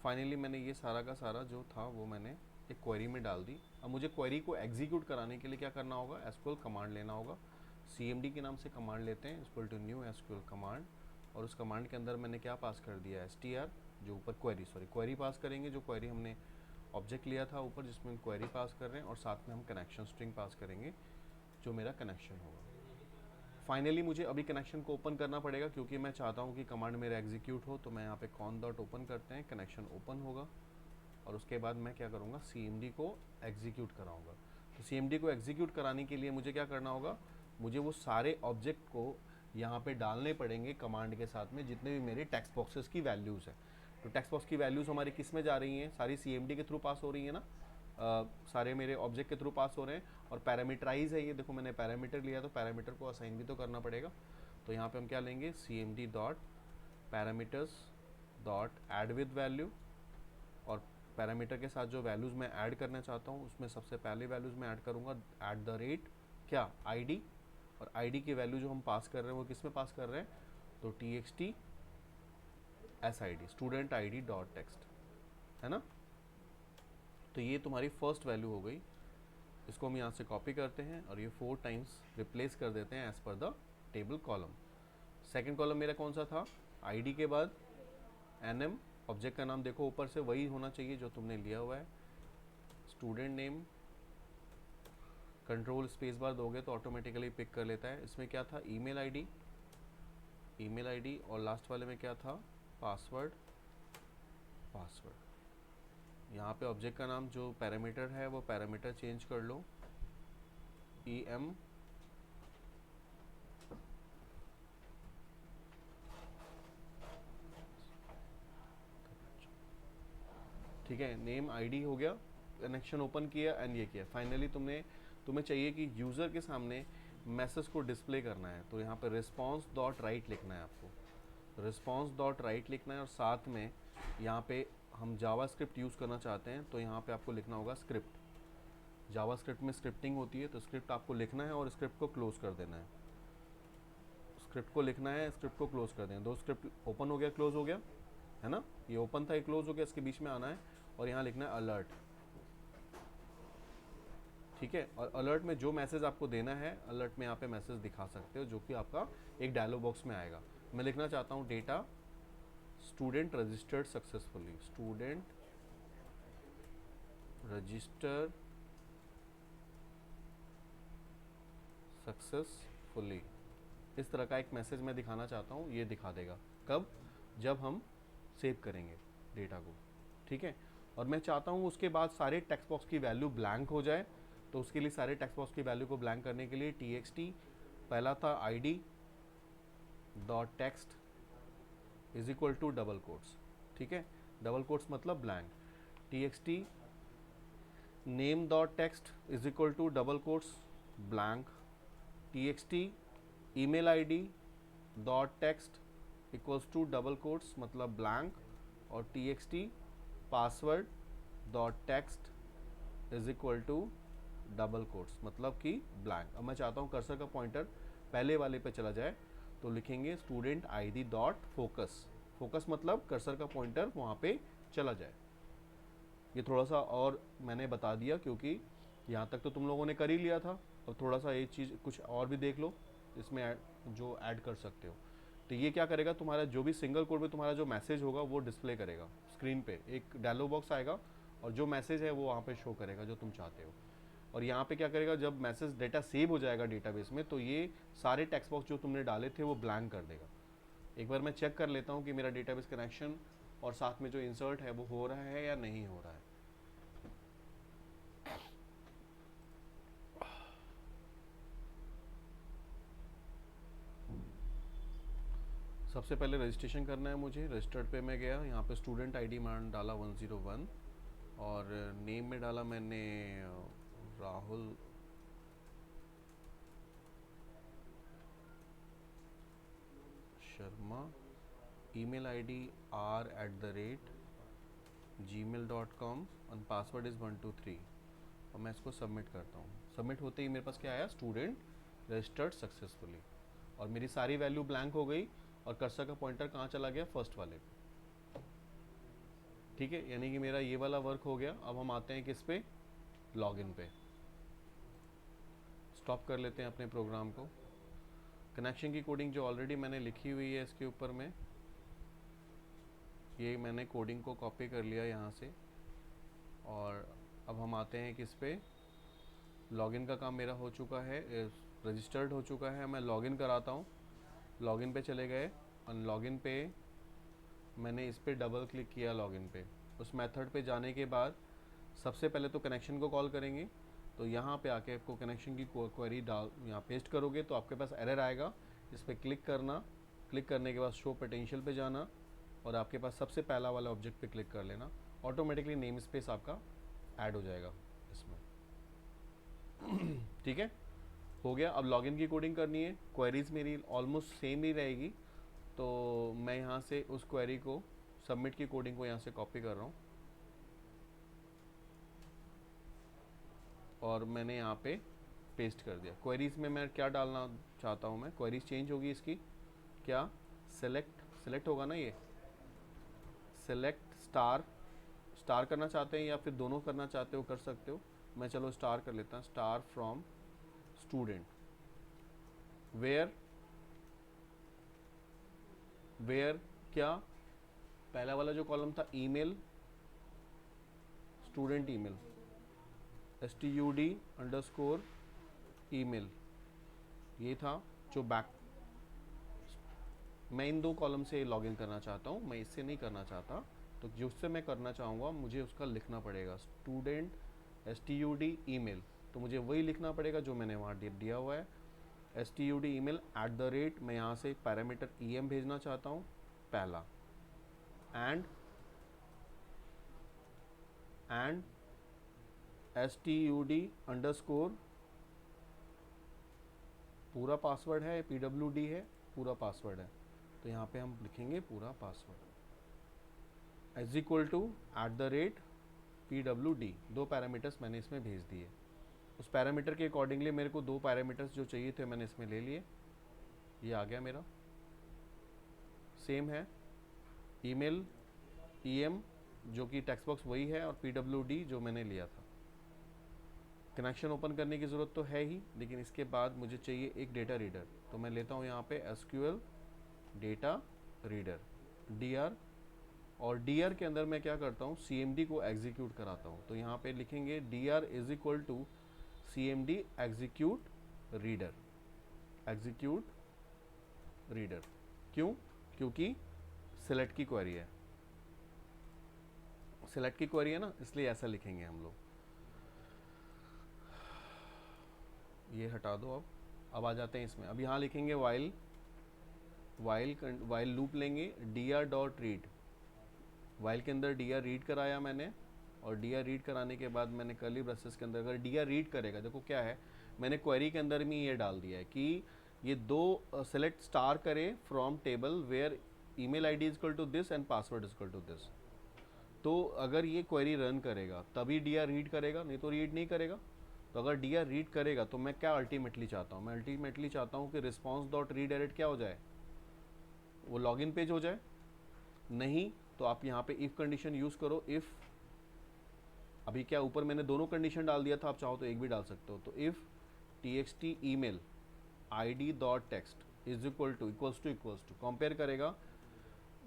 फाइनली मैंने ये सारा का सारा जो था वो मैंने एक क्वेरी में डाल दी। अब मुझे क्वेरी को एग्जीक्यूट कराने के लिए क्या करना होगा, एसक्यूएल कमांड लेना होगा। CMD के नाम से कमांड लेते हैं, equal to new SQL command. और उस कमांड के अंदर मैंने क्या पास कर दिया, str, जो ऊपर क्वेरी पास करेंगे, जो क्वेरी हमने ऑब्जेक्ट लिया था ऊपर जिसमें क्वेरी पास कर रहे हैं, और साथ में हम कनेक्शन स्ट्रिंग पास करेंगे जो मेरा कनेक्शन होगा। फाइनली मुझे अभी कनेक्शन को ओपन करना पड़ेगा क्योंकि मैं चाहता हूँ कि कमांड मेरा एग्जीक्यूट हो। तो मैं यहाँ पे कॉन डॉट ओपन करते हैं, कनेक्शन ओपन होगा, और उसके बाद मैं क्या करूँगा, CMD को एग्जीक्यूट कराऊँगा। तो CMD को एग्जीक्यूट कराने के लिए मुझे क्या करना होगा, मुझे वो सारे ऑब्जेक्ट को यहाँ पे डालने पड़ेंगे कमांड के साथ में, जितने भी मेरे टेक्स्ट बॉक्सेस की वैल्यूज़ है। तो टेक्स्ट बॉक्स की वैल्यूज़ हमारी किस में जा रही हैं, सारी CMD के थ्रू पास हो रही है ना, सारे मेरे ऑब्जेक्ट के थ्रू पास हो रहे हैं। और पैरामीटराइज है ये, देखो मैंने पैरामीटर लिया तो पैरामीटर को असाइन भी तो करना पड़ेगा। तो यहाँ पे हम क्या लेंगे, CMD dot parameters dot add with value, और पैरामीटर के साथ जो वैल्यूज़ मैं ऐड करना चाहता हूँ उसमें सबसे पहले वैल्यूज़ मैं ऐड करूँगा @ क्या, ID। और ID की वैल्यू जो हम पास कर रहे हैं वो किस में पास कर रहे हैं, तो TXT SID, student ID dot text, है ना। तो ये तुम्हारी फर्स्ट वैल्यू हो गई। इसको हम यहाँ से कॉपी करते हैं और ये 4 टाइम्स रिप्लेस कर देते हैं as per the table column. Second column मेरा कौन सा था, ID के बाद NM, ऑब्जेक्ट का नाम देखो ऊपर से वही होना चाहिए जो तुमने लिया हुआ है, student name, control space bar दोगे तो ऑटोमेटिकली पिक कर लेता है। इसमें क्या था, ईमेल आईडी, ईमेल आईडी, और लास्ट वाले में क्या था, पासवर्ड, पासवर्ड। यहाँ पे ऑब्जेक्ट का नाम जो पैरामीटर है वो पैरामीटर चेंज कर लो, em, ठीक है, नेम आईडी हो गया, कनेक्शन ओपन किया एंड ये किया। फाइनली तुम्हें चाहिए कि यूज़र के सामने मैसेज को डिस्प्ले करना है, तो यहाँ पे रिस्पॉन्स डॉट राइट लिखना है आपको, रिस्पॉन्स डॉट राइट लिखना है, और साथ में यहाँ पे हम जावास्क्रिप्ट यूज़ करना चाहते हैं तो यहाँ पे आपको लिखना होगा स्क्रिप्ट। जावास्क्रिप्ट में स्क्रिप्टिंग होती है, तो स्क्रिप्ट आपको लिखना है और स्क्रिप्ट को क्लोज कर देना है। स्क्रिप्ट को लिखना है, स्क्रिप्ट को क्लोज कर देना। दो स्क्रिप्ट ओपन हो गया, क्लोज हो गया, है ना, ये ओपन था, ये क्लोज हो गया, इसके बीच में आना है और यहाँ लिखना है अलर्ट। ठीक है, और अलर्ट में जो मैसेज आपको देना है, अलर्ट में यहाँ पे मैसेज दिखा सकते हो, जो कि आपका एक डायलॉग बॉक्स में आएगा। मैं लिखना चाहता हूँ data student registered successfully, student register successfully, इस तरह का एक मैसेज मैं दिखाना चाहता हूँ। ये दिखा देगा कब, जब हम सेव करेंगे डेटा को। ठीक है, और मैं चाहता हूँ उसके बाद सारे टेक्स्ट बॉक्स की वैल्यू ब्लैंक हो जाए, तो उसके लिए सारे टेक्स्ट बॉक्स की वैल्यू को ब्लैंक करने के लिए txt, पहला था id dot text is equal to double quotes. ठीक है, डबल कोट्स मतलब blank, txt name dot text is equal to double quotes blank, txt email ID dot text equals to double quotes मतलब blank, और txt password dot text is equal to double quotes मतलब कि blank. अब मैं चाहता हूँ cursor का pointer पहले वाले पे चला जाए, तो लिखेंगे student ID dot focus, focus मतलब कर्सर का पॉइंटर वहाँ पे चला जाए। ये थोड़ा सा और मैंने बता दिया क्योंकि यहाँ तक तो तुम लोगों ने कर ही लिया था, और थोड़ा सा ये चीज़ कुछ और भी देख लो इसमें जो ऐड कर सकते हो। तो ये क्या करेगा, तुम्हारा जो भी सिंगल कोड में तुम्हारा जो मैसेज होगा वो डिस्प्ले करेगा स्क्रीन पे, एक डायलॉग बॉक्स आएगा और जो मैसेज है वो वहाँ पे शो करेगा जो तुम चाहते हो। और यहाँ पे क्या करेगा, जब मैसेज डेटा सेव हो जाएगा डेटाबेस में, तो ये सारे टेक्स्ट बॉक्स जो तुमने डाले थे वो ब्लैंक कर देगा। एक बार मैं चेक कर लेता हूँ कि मेरा डेटाबेस कनेक्शन और साथ में जो इंसर्ट है वो हो रहा है या नहीं हो रहा है। सबसे पहले रजिस्ट्रेशन करना है मुझे। रजिस्टर्ड पे मैं गया, यहाँ पे स्टूडेंट आईडी मान डाला 101 और नेम में डाला मैंने Rahul Sharma, email ID r@gmail.com और पासवर्ड इज़ 123, और मैं इसको सबमिट करता हूँ। सबमिट होते ही मेरे पास क्या आया, स्टूडेंट रजिस्टर्ड सक्सेसफुली, और मेरी सारी वैल्यू ब्लैंक हो गई और कर्सर का पॉइंटर कहाँ चला गया, फर्स्ट वाले पे। ठीक है, यानी कि मेरा ये वाला वर्क हो गया। अब हम आते हैं किस पे, लॉगिन पे। स्टॉप कर लेते हैं अपने प्रोग्राम को। कनेक्शन की कोडिंग जो ऑलरेडी मैंने लिखी हुई है इसके ऊपर में, ये मैंने कोडिंग को कॉपी कर लिया यहाँ से, और अब हम आते हैं किस पे, लॉगिन का काम मेरा हो चुका है, रजिस्टर्ड हो चुका है। मैं लॉगिन कराता हूँ। लॉगिन पे चले गए और लॉगिन पे मैंने इस पे डबल क्लिक किया लॉगिन पे। उस मेथड पे जाने के बाद सबसे पहले तो कनेक्शन को कॉल करेंगे, तो यहाँ पे आके आपको कनेक्शन की क्वेरी डाल यहाँ पेस्ट करोगे तो आपके पास एरर आएगा। इस पर क्लिक करना, क्लिक करने के बाद शो पोटेंशियल पे जाना और आपके पास सबसे पहला वाला ऑब्जेक्ट पे क्लिक कर लेना, ऑटोमेटिकली नेम स्पेस आपका ऐड हो जाएगा इसमें। ठीक है, हो गया। अब लॉगिन की कोडिंग करनी है। क्वेरीज मेरी ऑलमोस्ट सेम ही रहेगी, तो मैं यहाँ से उस क्वेरी को, सबमिट की कोडिंग को यहाँ से कॉपी कर रहा हूँ और मैंने यहाँ पे पेस्ट कर दिया। क्वेरीज में मैं क्या डालना चाहता हूँ, मैं क्वेरीज चेंज होगी इसकी, क्या सेलेक्ट होगा ना, ये सेलेक्ट स्टार करना चाहते हैं या फिर दोनों करना चाहते हो कर सकते हो। मैं चलो स्टार कर लेता हूँ, स्टार फ्रॉम स्टूडेंट, वेयर क्या, पहला वाला जो कॉलम था ईमेल, स्टूडेंट ईमेल, std_email, ये था जो बैक, मैं इन दो कॉलम से लॉगिन करना चाहता हूँ, मैं इससे नहीं करना चाहता। तो जिससे मैं करना चाहूँगा मुझे उसका लिखना पड़ेगा स्टूडेंट std email, तो मुझे वही लिखना पड़ेगा जो मैंने वहाँ दिया हुआ है std email @ मैं यहाँ से एक पैरामीटर em भेजना चाहता हूँ पहला, एंड std_, पूरा पासवर्ड है, pwd है, पूरा पासवर्ड है, तो यहाँ पे हम लिखेंगे पूरा password is equal to @pwd, दो पैरामीटर्स मैंने इसमें भेज दिए। उस पैरामीटर के अकॉर्डिंगली मेरे को दो पैरामीटर्स जो चाहिए थे मैंने इसमें ले लिए, ये आ गया मेरा। सेम है ईमेल em जो कि टेक्स्ट बॉक्स वही है, और pwd जो मैंने लिया था। कनेक्शन ओपन करने की ज़रूरत तो है ही, लेकिन इसके बाद मुझे चाहिए एक डेटा रीडर, तो मैं लेता हूँ यहाँ पे SQL डेटा रीडर dr, और dr के अंदर मैं क्या करता हूँ cmd को एग्जीक्यूट कराता हूँ। तो यहाँ पे लिखेंगे dr = cmd एग्जीक्यूट रीडर। क्यों? क्योंकि सेलेक्ट की क्वेरी है, सेलेक्ट की क्वेरी है ना, इसलिए ऐसा लिखेंगे हम लोग। ये हटा दो। अब आ जाते हैं इसमें। अब यहाँ लिखेंगे वाइल लूप लेंगे dr.read, वाइल के अंदर dr रीड कराया मैंने, और dr रीड कराने के बाद मैंने कर्ली ब्रेसेस के अंदर अगर dr रीड करेगा, देखो क्या है, मैंने क्वेरी के अंदर में ये डाल दिया है कि ये दो सेलेक्ट स्टार करे from table where email ID is equal to this and password is equal to this. तो अगर ये क्वेरी रन करेगा तभी dr रीड करेगा, नहीं तो रीड नहीं करेगा। तो अगर dr रीड करेगा तो मैं क्या अल्टीमेटली चाहता हूँ, मैं अल्टीमेटली चाहता हूँ कि response.redirect क्या हो जाए, वो लॉगिन पेज हो जाए। नहीं तो आप यहाँ पे इफ कंडीशन यूज करो। इफ, अभी क्या ऊपर मैंने दोनों कंडीशन डाल दिया था, आप चाहो तो एक भी डाल सकते हो। तो if txt email id.text is equals to compare करेगा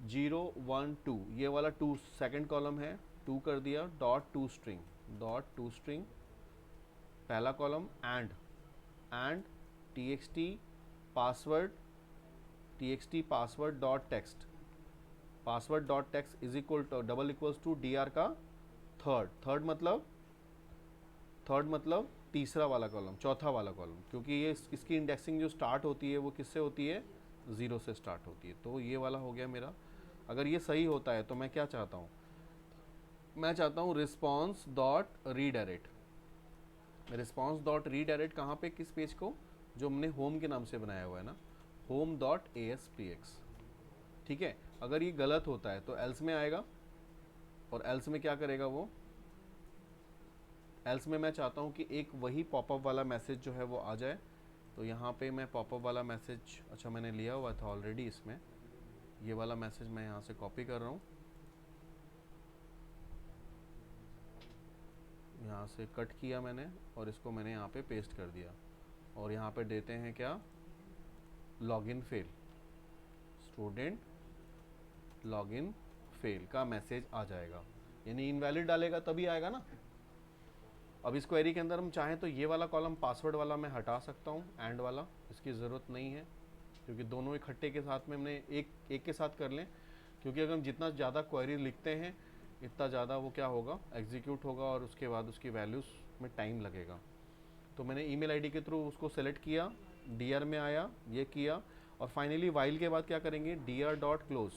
0 1 2, ये वाला 2 सेकंड कॉलम है, 2 कर दिया, .to string पहला column, and txt password.text is equal to double equals to dr का थर्ड मतलब तीसरा वाला कॉलम, चौथा वाला कॉलम, क्योंकि ये इसकी इंडेक्सिंग जो स्टार्ट होती है वो किससे होती है, 0 से स्टार्ट होती है। तो ये वाला हो गया मेरा। अगर ये सही होता है तो मैं क्या चाहता हूँ, मैं चाहता हूँ response.redirect। response.redirect कहाँ पे, किस पेज को, जो हमने होम के नाम से बनाया हुआ है ना, home.aspx। ठीक है, अगर ये गलत होता है तो एल्स में आएगा, और एल्स में क्या करेगा वो, एल्स में मैं चाहता हूँ कि एक वही पॉपअप वाला मैसेज जो है वो आ जाए। तो यहाँ पे मैं पॉपअप वाला मैसेज, अच्छा मैंने लिया हुआ था ऑलरेडी इसमें, ये वाला मैसेज मैं यहाँ से कॉपी कर रहा हूँ, यहाँ से कट किया मैंने, और इसको मैंने यहाँ पे पेस्ट कर दिया, और यहाँ पे देते हैं क्या, login fail, student login fail का मैसेज आ जाएगा, यानी इनवैलिड डालेगा तभी आएगा ना। अब इस क्वेरी के अंदर हम चाहें तो ये वाला कॉलम पासवर्ड वाला मैं हटा सकता हूँ, एंड वाला इसकी ज़रूरत नहीं है, क्योंकि दोनों इकट्ठे के साथ में हमने एक के साथ कर लें, क्योंकि अगर हम जितना ज़्यादा क्वेरी लिखते हैं इतना ज़्यादा वो क्या होगा, एग्जीक्यूट होगा, और उसके बाद उसकी वैल्यूज़ में टाइम लगेगा। तो मैंने ईमेल आईडी के थ्रू उसको सेलेक्ट किया, dr में आया, ये किया, और फाइनली वाइल के बाद क्या करेंगे, dr.close,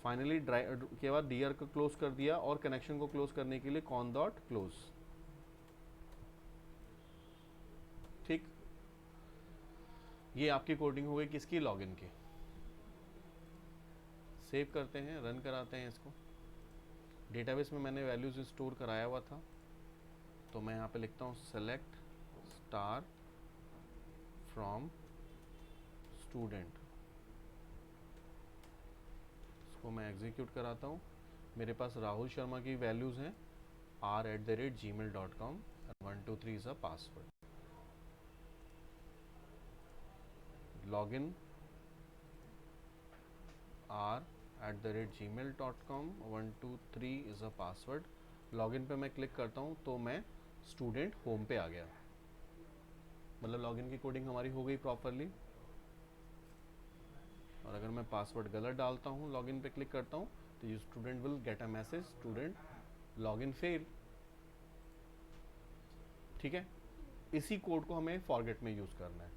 फाइनली के बाद dr को क्लोज कर दिया, और कनेक्शन को क्लोज करने के लिए con.close। ठीक, ये आपकी कोडिंग हो गई किसकी, लॉगिन की। सेव करते हैं, रन कराते हैं इसको। डेटाबेस में मैंने वैल्यूज स्टोर कराया हुआ था, तो मैं यहाँ पे लिखता हूँ सेलेक्ट स्टार फ्रॉम स्टूडेंट, इसको मैं एग्जीक्यूट कराता हूँ। मेरे पास राहुल शर्मा की वैल्यूज़ हैं r@gmail.com, 1 2 3 is a password, login r@gmail.com, 1 2 3 is a password, login पे मैं क्लिक करता हूँ तो मैं स्टूडेंट होम पे आ गया, मतलब लॉगिन की कोडिंग हमारी हो गई प्रॉपरली। और अगर मैं पासवर्ड गलत डालता हूँ, लॉगिन पे क्लिक करता हूँ, तो you student will get a message student login fail. ठीक है, इसी कोड को हमें फॉरगेट में यूज़ करना है।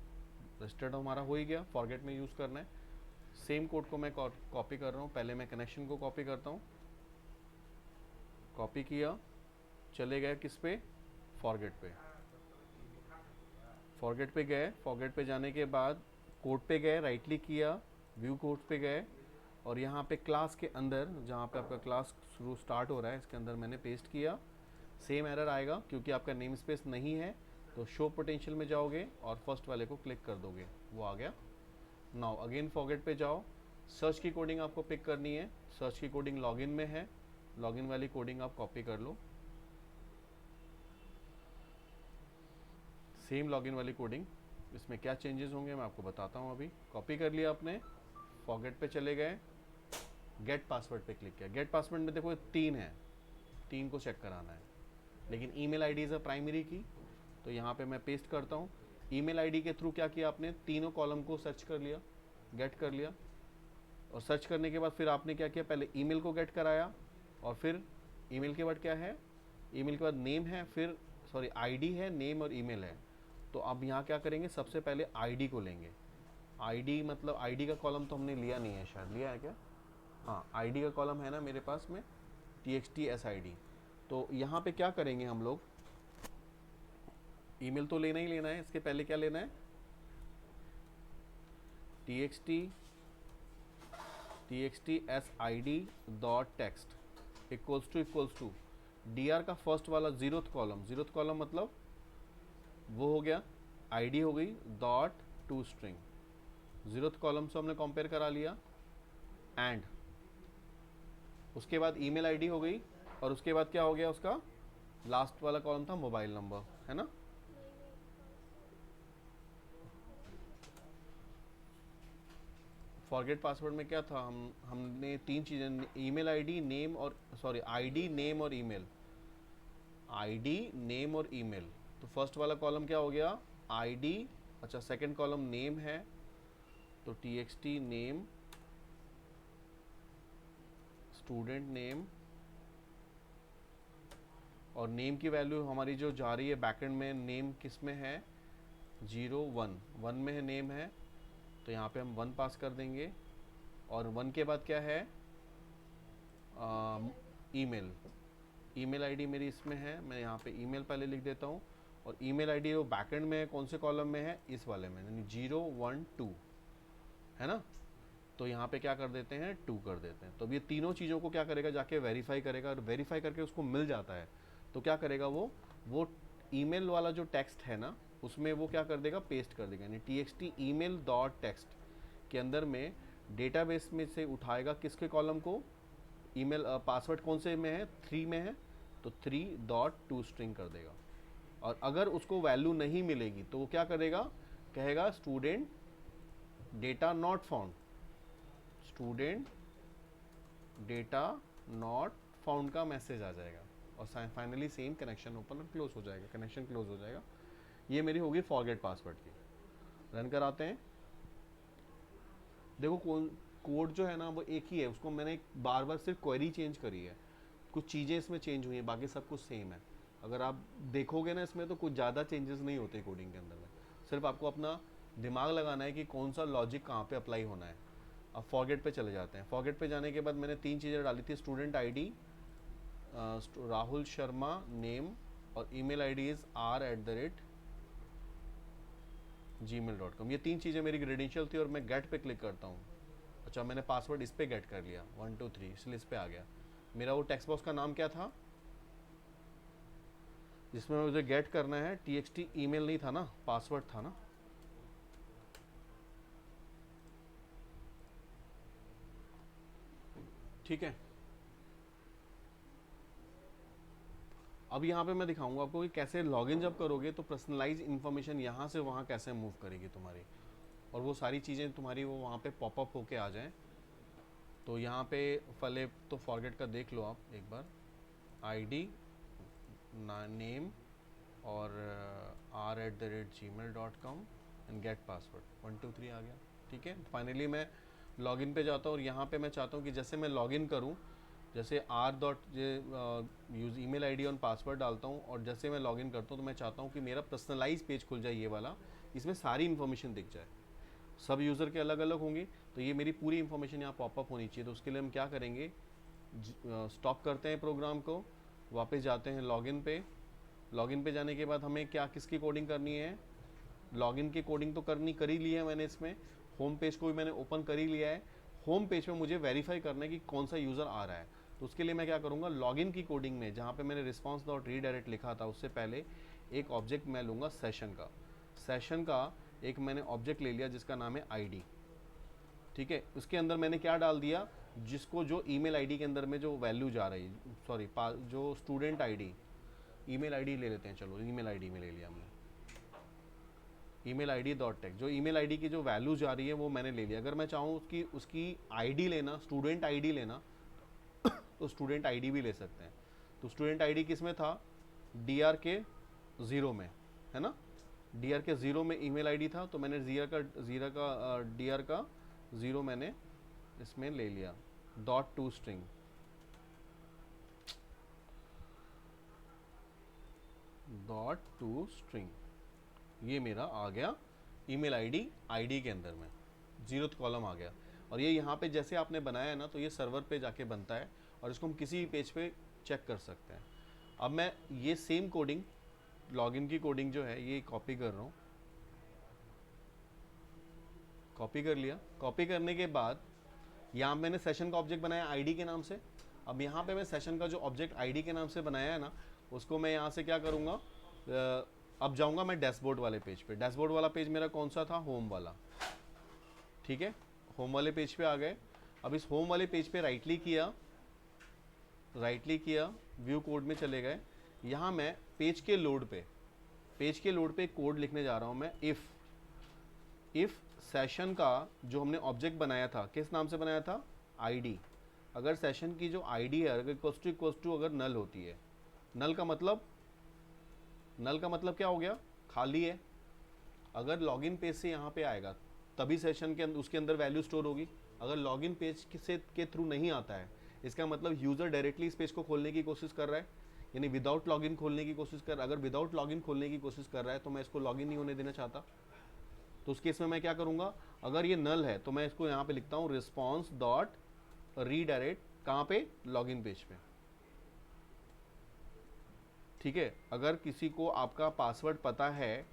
रजिस्टर्ड हमारा हो ही गया, फॉरगेट में यूज़ करना है। सेम कोड को मैं कॉपी कर रहा हूँ। पहले मैं कनेक्शन को कॉपी करता हूँ, कॉपी किया, चले गए किस पे, फॉरगेट पे। फॉरगेट पे गए, फॉरगेट पे जाने के बाद कोड पे गए, राइट क्लिक किया, व्यू कोड पे गए, और यहाँ पे क्लास के अंदर जहाँ पे आपका क्लास शुरू स्टार्ट हो रहा है, इसके अंदर मैंने पेस्ट किया। सेम एरर आएगा क्योंकि आपका नेम स्पेस नहीं है, तो शो पोटेंशियल में जाओगे और फर्स्ट वाले को क्लिक कर दोगे, वो आ गया। नाउ अगेन फॉरगेट पे जाओ, सर्च की कोडिंग आपको पिक करनी है। सर्च की कोडिंग लॉगिन में है, लॉगिन वाली कोडिंग आप कॉपी कर लो। सेम लॉगिन वाली कोडिंग, इसमें क्या चेंजेस होंगे मैं आपको बताता हूँ अभी। कॉपी कर लिया आपने, फॉरगेट पे चले गए, गेट पासवर्ड पे क्लिक किया। गेट पासवर्ड में देखो 3 है, 3 को चेक कराना है, लेकिन email ID is a primary की, तो यहाँ पे मैं पेस्ट करता हूँ। ईमेल आईडी के थ्रू क्या किया आपने, तीनों कॉलम को सर्च कर लिया, गेट कर लिया। और सर्च करने के बाद फिर आपने क्या किया, पहले ईमेल को गेट कराया, और फिर ईमेल के बाद क्या है, ईमेल के बाद नेम है, फिर सॉरी आईडी है, नेम और ईमेल है। तो अब यहाँ क्या करेंगे, सबसे पहले आईडी को लेंगे। आईडी मतलब आईडी का कॉलम तो हमने लिया नहीं है, शायद लिया है क्या, हाँ आईडी का कॉलम है ना मेरे पास में, txt SID। तो यहाँ पे क्या करेंगे हम लोग, ईमेल तो लेना ही लेना है, इसके पहले क्या लेना है, txt SID dot text equals to dr का फर्स्ट वाला जीरोथ कॉलम मतलब वो हो गया, आईडी हो गई, dot to string, zeroth column से हमने कंपेयर करा लिया, एंड उसके बाद ईमेल आईडी हो गई, और उसके बाद क्या हो गया, उसका लास्ट वाला कॉलम था मोबाइल नंबर, है ना। फॉरगेट पासवर्ड में क्या था, हमने 3 चीज़ें, ईमेल आईडी, नेम और सॉरी आईडी, नेम और ईमेल, आईडी, नेम और ईमेल। तो फर्स्ट वाला कॉलम क्या हो गया, आईडी, अच्छा सेकंड कॉलम नेम है, तो txt नेम, स्टूडेंट नेम, और नेम की वैल्यू हमारी जो जा रही है बैकएंड में, नेम किस में है, 0 1 1 में है नेम है, तो यहाँ पे हम 1 पास कर देंगे। और 1 के बाद क्या है, ईमेल, ईमेल आईडी मेरी इसमें है, मैं यहाँ पे ईमेल पहले लिख देता हूँ। और ईमेल आईडी वो बैकएंड में है, कौन से कॉलम में है, इस वाले में, यानी 0 1 2, है ना। तो यहाँ पे क्या कर देते हैं, 2 कर देते हैं। तो अब ये तीनों चीज़ों को क्या करेगा, जाके वेरीफाई करेगा, और वेरीफाई करके उसको मिल जाता है तो क्या करेगा, वो ईमेल वाला जो टेक्स्ट है ना, उसमें वो क्या कर देगा, पेस्ट कर देगा, यानी txt email डॉट टेक्स्ट के अंदर में डेटाबेस में से उठाएगा किसके कॉलम को, ईमेल पासवर्ड कौन से में है, 3 में है, तो 3 डॉट टू स्ट्रिंग कर देगा। और अगर उसको वैल्यू नहीं मिलेगी तो वो क्या करेगा, कहेगा student data not found, student data not found का मैसेज आ जाएगा, और फाइनली सेम कनेक्शन ओपन और क्लोज हो जाएगा, कनेक्शन क्लोज हो जाएगा। ये मेरी होगी फॉरगेट पासवर्ड की। रन कराते हैं, देखो कोड जो है ना वो एक ही है, उसको मैंने बार बार सिर्फ क्वेरी चेंज करी है, कुछ चीज़ें इसमें चेंज हुई हैं, बाकी सब कुछ सेम है। अगर आप देखोगे ना इसमें तो कुछ ज़्यादा चेंजेस नहीं होते कोडिंग के अंदर में, सिर्फ आपको अपना दिमाग लगाना है कि कौन सा लॉजिक कहाँ पे अप्लाई होना है। अब फॉरगेट पे चले जाते हैं। फॉरगेट पे जाने के बाद मैंने 3 चीज़ें डाली थी, student ID, Rahul Sharma name, और ईमेल आईडी इज़ r@gmail.com। ये 3 चीज़ें मेरी क्रेडेंशियल थी, और मैं गेट पे क्लिक करता हूँ। अच्छा मैंने पासवर्ड इस पे गेट कर लिया 1 2 3, इसलिए इस पे आ गया। मेरा वो टेक्स्ट बॉक्स का नाम क्या था जिसमें मुझे गेट करना है, txt ईमेल नहीं था ना, पासवर्ड था ना। ठीक है, अब यहाँ पे मैं दिखाऊंगा आपको कि कैसे लॉगिन जब करोगे तो पर्सनलाइज इन्फॉर्मेशन यहाँ से वहाँ कैसे मूव करेगी तुम्हारी, और वो सारी चीज़ें तुम्हारी वो वहाँ पे पॉपअप होके आ जाएं। तो यहाँ पे पहले तो फॉरगेट का देख लो आप एक बार, आईडी, नेम और r@gmail.com एंड गेट पासवर्ड 1 2 3 आ गया। ठीक है, फाइनली मैं लॉगिन पे जाता हूँ और यहाँ पे मैं चाहता हूँ कि जैसे मैं लॉगिन करूँ, जैसे यूज़ ईमेल आईडी और पासवर्ड डालता हूँ और जैसे मैं लॉगिन करता हूँ तो मैं चाहता हूँ कि मेरा पर्सनलाइज पेज खुल जाए, ये वाला, इसमें सारी इन्फॉर्मेशन दिख जाए। सब यूज़र के अलग अलग होंगे तो ये मेरी पूरी इन्फॉर्मेशन यहाँ पॉपअप होनी चाहिए। तो उसके लिए हम क्या करेंगे, स्टॉप करते हैं प्रोग्राम को, वापस जाते हैं लॉगिन पे। लॉगिन पे जाने के बाद हमें क्या किसकी कोडिंग करनी है, लॉगिन की कोडिंग तो कर ही ली है मैंने। इसमें होम पेज को भी मैंने ओपन कर ही लिया है। होम पेज पे मुझे वेरीफाई करना है कि कौन सा यूज़र आ रहा है। तो उसके लिए मैं क्या करूँगा, लॉगिन की कोडिंग में जहाँ पे मैंने रिस्पॉन्स डॉट रीडायरेक्ट लिखा था उससे पहले एक ऑब्जेक्ट मैं लूँगा सेशन का। सेशन का एक मैंने ऑब्जेक्ट ले लिया जिसका नाम है आईडी। ठीक है, उसके अंदर मैंने क्या डाल दिया, जिसको जो ईमेल आईडी के अंदर में जो वैल्यू जा रही है, सॉरी जो स्टूडेंट आईडी, ईमेल आईडी ले लेते हैं, चलो ईमेल आईडी में ले लिया हमने, ईमेल आईडी डॉट टेक, जो ईमेल आईडी की जो वैल्यू जा रही है वो मैंने ले लिया। अगर मैं चाहूँ उसकी आईडी लेना, स्टूडेंट आईडी लेना, तो स्टूडेंट आईडी भी ले सकते हैं। तो स्टूडेंट आईडी किस में था, डी आर के 0 में, है ना, डी आर के 0 में ईमेल आईडी था, तो मैंने डी आर का 0 मैंने इसमें ले लिया, डॉट टू स्ट्रिंग, ये मेरा आ गया ईमेल आईडी के अंदर में, 0th कॉलम आ गया। और ये यहाँ पे जैसे आपने बनाया है ना, तो ये सर्वर पे जाके बनता है और इसको हम किसी भी पेज पे चेक कर सकते हैं। अब मैं ये सेम कोडिंग, लॉगिन की कोडिंग जो है, ये कॉपी कर रहा हूँ, कॉपी कर लिया। कॉपी करने के बाद यहाँ मैंने सेशन का ऑब्जेक्ट बनाया आईडी के नाम से। अब यहाँ पे मैं सेशन का जो ऑब्जेक्ट आईडी के नाम से बनाया है ना, उसको मैं यहाँ से क्या करूँगा, अब जाऊँगा मैं डैशबोर्ड वाले पेज पे। डैशबोर्ड वाला पेज मेरा कौन सा था, होम वाला। ठीक है, होम वाले पेज पे आ गए। अब इस होम वाले पेज पे राइट क्लिक किया, व्यू कोड में चले गए। यहाँ मैं पेज के लोड पे कोड लिखने जा रहा हूँ मैं, इफ़ सेशन का जो हमने ऑब्जेक्ट बनाया था, किस नाम से बनाया था, आईडी, अगर सेशन की जो आईडी है अगर इक्वल टू अगर नल होती है, नल का मतलब क्या हो गया, खाली है। अगर लॉगिन पेज से यहाँ पे आएगा तभी सेशन के उसके अंदर वैल्यू स्टोर होगी। अगर लॉगिन पेज के थ्रू नहीं आता है, इसका मतलब यूज़र डायरेक्टली इस पेज को खोलने की कोशिश कर रहा है, यानी विदाउट लॉगिन खोलने की कोशिश कर। अगर विदाउट लॉगिन खोलने की कोशिश कर रहा है तो मैं इसको लॉगिन नहीं होने देना चाहता। तो उस केस में मैं क्या करूँगा, अगर ये नल है तो मैं इसको यहाँ पे लिखता हूँ रिस्पॉन्स डॉट रीडायरेक्ट, कहाँ पे, लॉगिन पेज पे। ठीक है, अगर किसी को आपका पासवर्ड पता है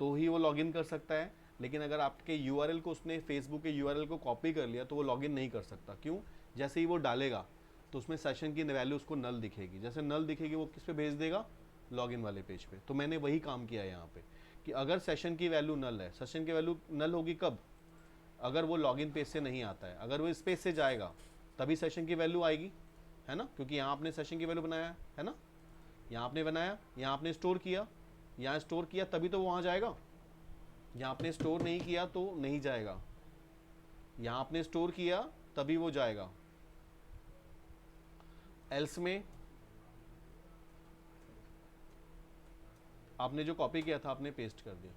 तो ही वो लॉगिन कर सकता है, लेकिन अगर आपके यूआरएल को उसने फेसबुक के यूआरएल को कॉपी कर लिया तो वो लॉगिन नहीं कर सकता। क्यों, जैसे ही वो डालेगा तो उसमें सेशन की वैल्यू उसको नल दिखेगी, जैसे नल दिखेगी वो किस पे भेज देगा, लॉगिन वाले पेज पे। तो मैंने वही काम किया है यहाँ पे कि अगर सेशन की वैल्यू नल है, सेशन की वैल्यू नल होगी कब, अगर वो लॉगिन पेज से नहीं आता है। अगर वो इस पेज से जाएगा तभी सेशन की वैल्यू आएगी, है ना, क्योंकि यहाँ आपने सेशन की वैल्यू बनाया है ना, यहाँ आपने बनाया, यहाँ आपने स्टोर किया, यहाँ स्टोर किया तभी तो वो वहाँ जाएगा। यहाँ आपने स्टोर नहीं किया तो नहीं जाएगा, यहाँ आपने स्टोर किया तभी वो जाएगा। एल्स में आपने जो कॉपी किया था आपने पेस्ट कर दिया।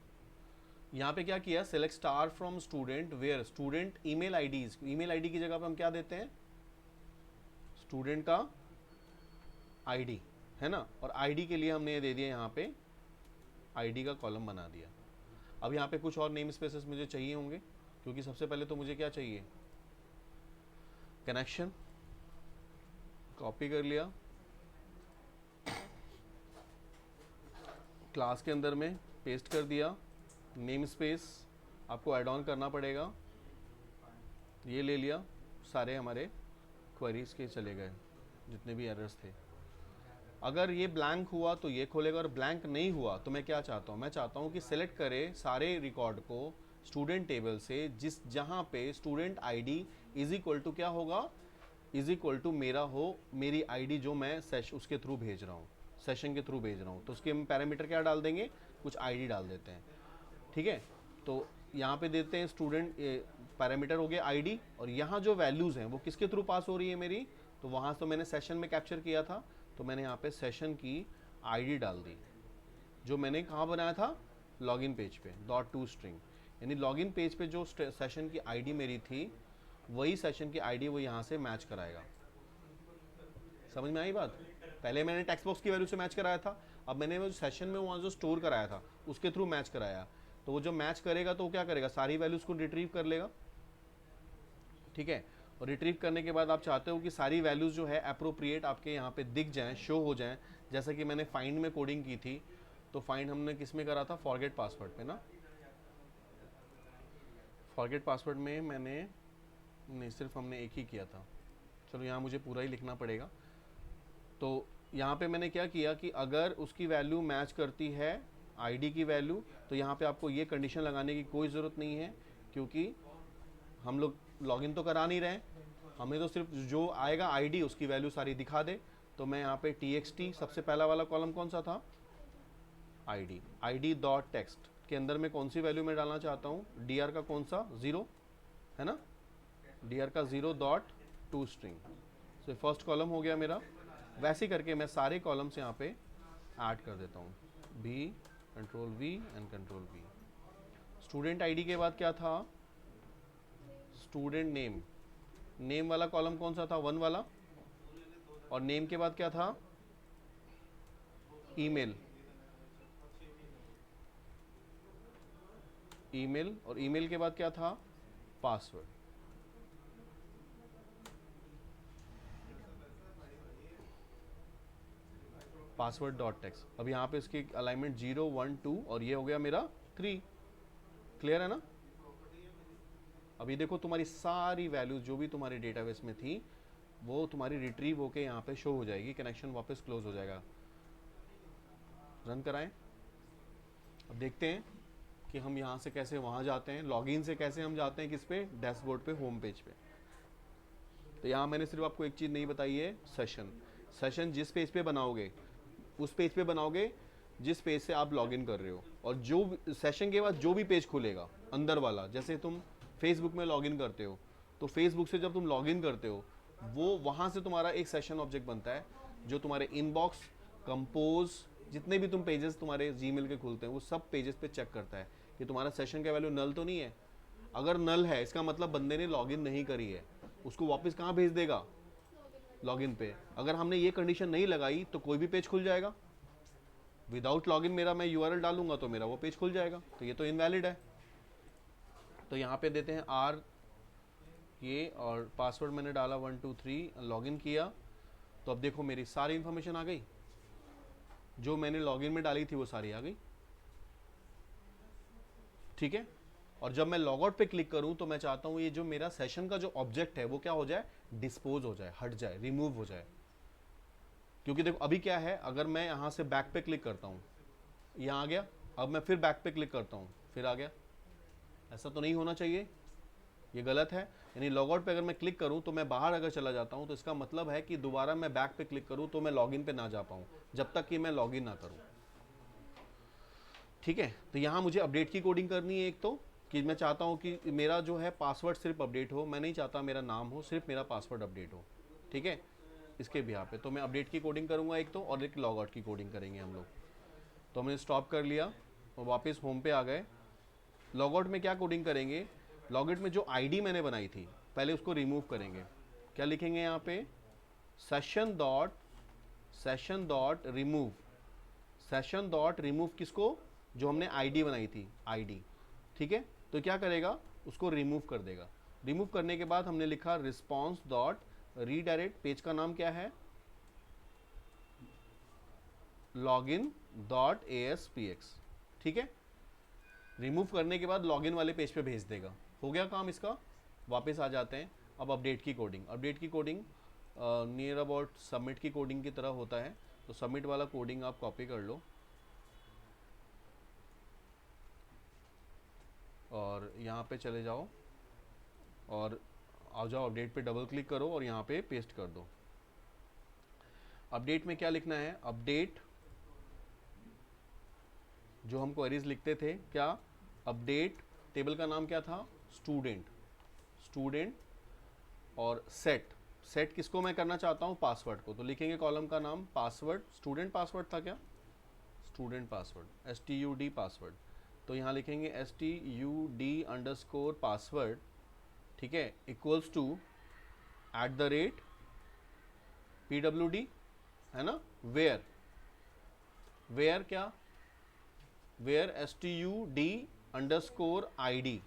यहाँ पे क्या किया, select star from student where student email IDs, email ID की जगह पे हम क्या देते हैं, स्टूडेंट का आईडी, है ना। और आईडी के लिए हमने ये दे दिया, यहाँ पे आईडी का कॉलम बना दिया। अब यहाँ पे कुछ और नेम स्पेसेस मुझे चाहिए होंगे, क्योंकि सबसे पहले तो मुझे क्या चाहिए, कनेक्शन, कॉपी कर लिया, क्लास के अंदर में पेस्ट कर दिया। नेम स्पेस आपको ऐड ऑन करना पड़ेगा, ये ले लिया, सारे हमारे क्वेरीज के चले गए जितने भी एरर्स थे। अगर ये ब्लैंक हुआ तो ये खोलेगा, और ब्लैंक नहीं हुआ तो मैं क्या चाहता हूँ, मैं चाहता हूँ कि सिलेक्ट करे सारे रिकॉर्ड को स्टूडेंट टेबल से, जहाँ पे student ID is equal to क्या होगा, इज इक्वल टू मेरा हो, मेरी आईडी जो मैं उसके थ्रू भेज रहा हूँ, सेशन के थ्रू भेज रहा हूँ। तो उसके हम पैरामीटर क्या डाल देंगे, कुछ आईडी डाल देते हैं। ठीक है, तो यहाँ पे देते हैं स्टूडेंट, पैरामीटर हो गया आईडी, और यहाँ जो वैल्यूज़ हैं वो किसके थ्रू पास हो रही है मेरी, तो वहाँ तो मैंने सेशन में कैप्चर किया था, तो मैंने यहाँ पे सेशन की आईडी डाल दी, जो मैंने कहाँ बनाया था, लॉगिन पेज पे, डॉट टू स्ट्रिंग। यानी लॉगिन पेज पे जो सेशन की आईडी मेरी थी, वही सेशन की आईडी वो यहाँ से मैच कराएगा। समझ में आई बात? पहले मैंने टेक्स्ट बॉक्स की वैल्यू से मैच कराया था, अब मैंने वो सेशन में वहाँ जो स्टोर कराया था उसके थ्रू मैच कराया। तो वो जो मैच करेगा तो वो क्या करेगा, सारी वैल्यूज को रिट्रीव कर लेगा, ठीक है। और रिट्रीव करने के बाद आप चाहते हो कि सारी वैल्यूज जो है अप्रोप्रिएट आपके यहाँ पे दिख जाएं, शो हो जाएं। जैसा कि मैंने फाइंड में कोडिंग की थी, तो फाइंड हमने किस में करा था, फॉरगेट पासवर्ड पे ना। फॉरगेट पासवर्ड में मैंने नहीं, सिर्फ हमने एक ही किया था। चलो यहाँ मुझे पूरा ही लिखना पड़ेगा। तो यहाँ पे मैंने क्या किया कि अगर उसकी वैल्यू मैच करती है आईडी की वैल्यू, तो यहाँ पे आपको ये कंडीशन लगाने की कोई ज़रूरत नहीं है, क्योंकि हम लोग लॉगिन तो करा नहीं रहे हैं, हमें तो सिर्फ जो आएगा आईडी उसकी वैल्यू सारी दिखा दे। तो मैं यहाँ पे txt, सबसे पहला वाला कॉलम कौन सा था, id डॉट टेक्स्ट के अंदर में कौन सी वैल्यू मैं डालना चाहता हूँ, dr का कौन सा, 0 है ना, dr का 0 डॉट टू स्ट्रिंग। तो फर्स्ट कॉलम हो गया मेरा। वैसे ही करके मैं सारे कॉलम्स यहाँ पे ऐड कर देता हूँ, b control v and control v। Student ID के बाद क्या था, स्टूडेंट नेम, नेम वाला कॉलम कौन सा था, 1 वाला। और नेम के बाद क्या था, ईमेल, ईमेल। और ईमेल के बाद क्या था, पासवर्ड। Password dot text. अब यहाँ पे इसकी अलाइनमेंट 0 1 2 और ये हो गया मेरा 3। क्लियर है ना? अभी देखो तुम्हारी सारी वैल्यूज जो भी तुम्हारे डेटाबेस में थी वो तुम्हारी रिट्रीव होके यहाँ पे शो हो जाएगी, कनेक्शन वापस क्लोज हो जाएगा। रन कराएं। अब देखते हैं कि हम यहाँ से कैसे वहाँ जाते हैं, लॉगिन से कैसे हम जाते हैं किस पे, डैशबोर्ड पे, होम पेज पे। तो यहाँ मैंने सिर्फ आपको एक चीज़ नहीं बताई है, सेशन। सेशन जिस पेज पे बनाओगे उस पेज पे बनाओगे जिस पेज से आप लॉगिन कर रहे हो, और जो सेशन के बाद जो भी पेज खुलेगा अंदर वाला, जैसे तुम फेसबुक में लॉगिन करते हो तो फेसबुक से जब तुम लॉगिन करते हो वो वहाँ से तुम्हारा एक सेशन ऑब्जेक्ट बनता है जो तुम्हारे इनबॉक्स, कंपोज, जितने भी तुम पेजेस तुम्हारे जीमेल के खुलते हैं वो सब पेजेस पे चेक करता है कि तुम्हारा सेशन का वैल्यू नल तो नहीं है। अगर नल है इसका मतलब बंदे ने लॉगिन नहीं करी है, उसको वापस कहाँ भेज देगा, लॉगिन पे। अगर हमने ये कंडीशन नहीं लगाई तो कोई भी पेज खुल जाएगा। विदाउट लॉगिन मेरा मैं यूआरएल डालूंगा तो मेरा वो पेज खुल जाएगा, तो ये तो इनवैलिड है। तो यहाँ पे देते हैं आर ये, और पासवर्ड मैंने डाला 1 2 3, लॉगिन किया। तो अब देखो मेरी सारी इंफॉर्मेशन आ गई, जो मैंने लॉगिन में डाली थी वो सारी आ गई, ठीक है। और जब मैं लॉग आउट पे क्लिक करूं तो मैं चाहता हूं ये जो मेरा सेशन का जो ऑब्जेक्ट है वो क्या हो जाए, डिस्पोज हो जाए, हट जाए, रिमूव हो जाए। क्योंकि देखो अभी क्या है, अगर मैं यहां से बैक पे क्लिक करता हूं, यहां आ गया, अब मैं फिर बैक पे क्लिक करता हूं, फिर आ गया। ऐसा तो नहीं होना चाहिए, ये गलत है। यानी लॉग आउट पे अगर मैं क्लिक करूं तो मैं बाहर अगर चला जाता हूं तो इसका मतलब है कि दोबारा मैं बैक पे क्लिक करूं तो मैं लॉगिन पे ना जा पाऊं, जब तक कि मैं लॉगिन ना करूं, ठीक है। तो यहाँ मुझे अपडेट की कोडिंग करनी है एक, तो कि मैं चाहता हूँ कि मेरा जो है पासवर्ड सिर्फ अपडेट हो, मैं नहीं चाहता मेरा नाम हो, सिर्फ मेरा पासवर्ड अपडेट हो, ठीक है। इसके भी यहाँ पे तो मैं अपडेट की कोडिंग करूँगा एक तो, और एक लॉग आउट की कोडिंग करेंगे हम लोग। तो हमने स्टॉप कर लिया और वापस होम पे आ गए। लॉग आउट में क्या कोडिंग करेंगे, लॉग आउट में जो आईडी मैंने बनाई थी पहले उसको रिमूव करेंगे। क्या लिखेंगे यहाँ पे, session dot remove, session dot remove किसको, जो हमने आईडी बनाई थी, आईडी, ठीक है। तो क्या करेगा, उसको रिमूव कर देगा। रिमूव करने के बाद हमने लिखा रिस्पॉन्स डॉट रीडायरेक्ट, पेज का नाम क्या है, लॉगिन डॉट ASPX, ठीक है। रिमूव करने के बाद लॉगिन वाले पेज पे भेज देगा। हो गया काम इसका। वापस आ जाते हैं अब अपडेट की कोडिंग। अपडेट की कोडिंग नियर अबाउट सबमिट की कोडिंग की तरह होता है, तो सबमिट वाला कोडिंग आप कॉपी कर लो और यहाँ पे चले जाओ और आ जाओ, अपडेट पे डबल क्लिक करो और यहाँ पे पेस्ट कर दो। अपडेट में क्या लिखना है, अपडेट जो हम क्वेरीज लिखते थे, क्या अपडेट टेबल का नाम क्या था, स्टूडेंट, स्टूडेंट, और सेट, सेट किसको मैं करना चाहता हूँ, पासवर्ड को, तो लिखेंगे कॉलम का नाम पासवर्ड, स्टूडेंट पासवर्ड था क्या, स्टूडेंट पासवर्ड, STUD पासवर्ड, तो यहाँ लिखेंगे STUD _ ठीक है, इक्वल्स टू @PWD, है ना, वेयर, वेयर क्या, where STUD_ID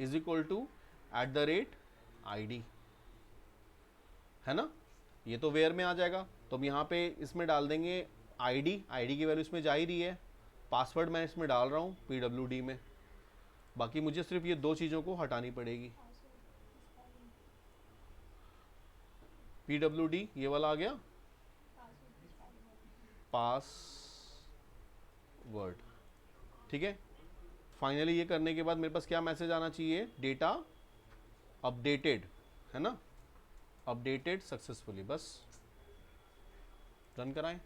is equal to @ID, है ना, ये तो वेयर में आ जाएगा। तो हम यहाँ पे इसमें डाल देंगे आईडी की वैल्यू इसमें जा ही रही है, पासवर्ड मैं इसमें डाल रहा हूँ PWD में, बाकी मुझे सिर्फ ये दो चीज़ों को हटानी पड़ेगी। PWD ये वाला आ गया, पासवर्ड, ठीक है। फाइनली ये करने के बाद मेरे पास क्या मैसेज आना चाहिए, डेटा अपडेटेड, है ना, अपडेटेड सक्सेसफुली, बस रन कराएं।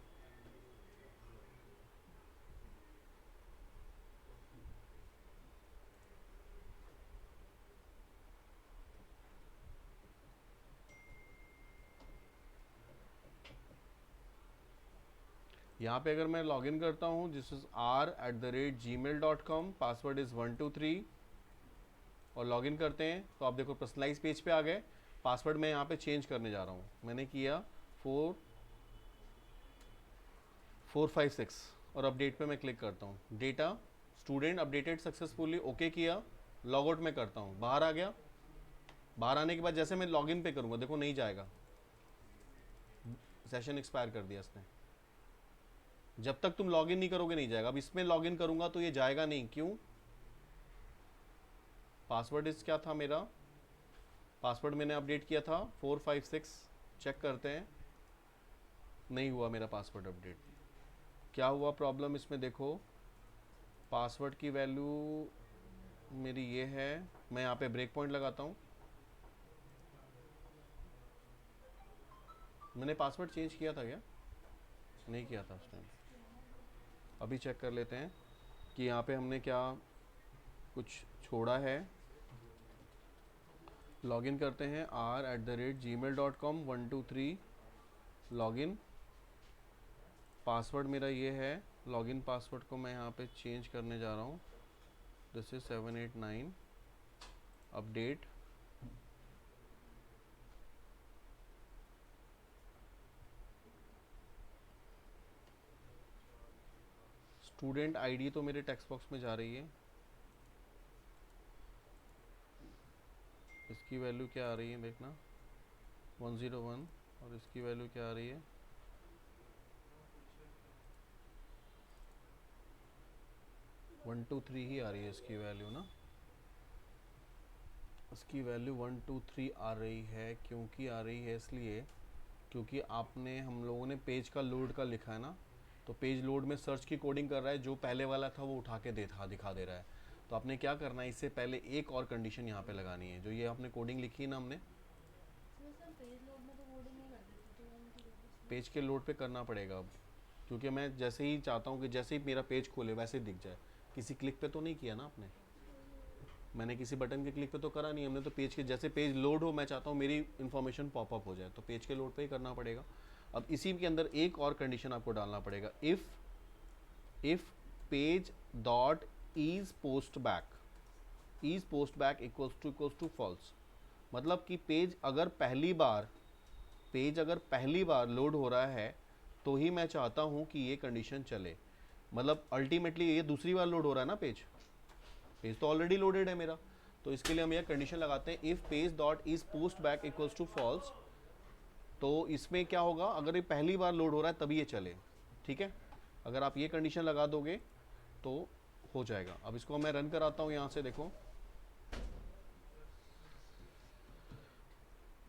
यहाँ पे अगर मैं लॉगिन करता हूँ, जिस इज r@gmail.com, पासवर्ड इज़ 123, और लॉगिन करते हैं तो आप देखो पर्सनलाइज पेज पे आ गए। पासवर्ड मैं यहाँ पे चेंज करने जा रहा हूँ, मैंने किया 4456 और अपडेट पे मैं क्लिक करता हूँ, data student updated successfully, okay किया, लॉग आउट में करता हूँ, बाहर आ गया। बाहर आने के बाद जैसे मैं लॉगिन पे करूँगा, देखो नहीं जाएगा, सेशन एक्सपायर कर दिया इसने, जब तक तुम लॉगिन नहीं करोगे नहीं जाएगा। अब इसमें लॉगिन करूंगा तो ये जाएगा नहीं, क्यों, पासवर्ड इस क्या था मेरा, पासवर्ड मैंने अपडेट किया था 456, चेक करते हैं, नहीं हुआ मेरा पासवर्ड अपडेट। क्या हुआ प्रॉब्लम इसमें, देखो पासवर्ड की वैल्यू मेरी ये है, मैं यहाँ पे ब्रेक पॉइंट लगाता हूँ, मैंने पासवर्ड चेंज किया था क्या, नहीं किया था उस टाइम। अभी चेक कर लेते हैं कि यहाँ पे हमने क्या कुछ छोड़ा है। लॉगिन करते हैं r@gmail.com 123 लॉगिन, पासवर्ड मेरा ये है, लॉगिन पासवर्ड को मैं यहाँ पे चेंज करने जा रहा हूँ, this is 789, update, student ID तो मेरे टेक्स्ट बॉक्स में जा रही है, इसकी वैल्यू क्या आ रही है देखना 101, और इसकी वैल्यू क्या आ रही है 123 ही आ रही है इसकी वैल्यू ना, इसकी वैल्यू 123 आ रही है, क्योंकि आ रही है इसलिए क्योंकि आपने, हम लोगों ने पेज का लोड का लिखा है ना, तो पेज लोड में सर्च की कोडिंग कर रहा है, जो पहले वाला था वो उठा के दिखा दे रहा है। तो आपने क्या करना है, इससे पहले एक और कंडीशन यहाँ पे लगानी है, जो ये आपने कोडिंग लिखी है ना हमने, पेज के लोड पे करना पड़ेगा अब, क्योंकि मैं जैसे ही चाहता हूँ कि जैसे ही मेरा पेज खोले वैसे ही दिख जाए। किसी क्लिक पे तो नहीं किया ना आपने, मैंने किसी बटन के क्लिक पे तो करा नहीं, हमने तो पेज के, जैसे पेज लोड हो मैं चाहता हूँ मेरी इन्फॉर्मेशन पॉपअप हो जाए, तो पेज के लोड पे ही करना पड़ेगा। अब इसी के अंदर एक और कंडीशन आपको डालना पड़ेगा, if page dot is post back equals to false, मतलब कि पेज अगर पहली बार लोड हो रहा है तो ही मैं चाहता हूं कि ये कंडीशन चले, मतलब अल्टीमेटली ये दूसरी बार लोड हो रहा है ना, पेज तो ऑलरेडी लोडेड है मेरा, तो इसके लिए हम यह कंडीशन लगाते हैं, if page dot is post back equals to false, तो इसमें क्या होगा, अगर ये पहली बार लोड हो रहा है तभी ये चले, ठीक है। अगर आप ये कंडीशन लगा दोगे तो हो जाएगा। अब इसको मैं रन कराता हूँ यहाँ से, देखो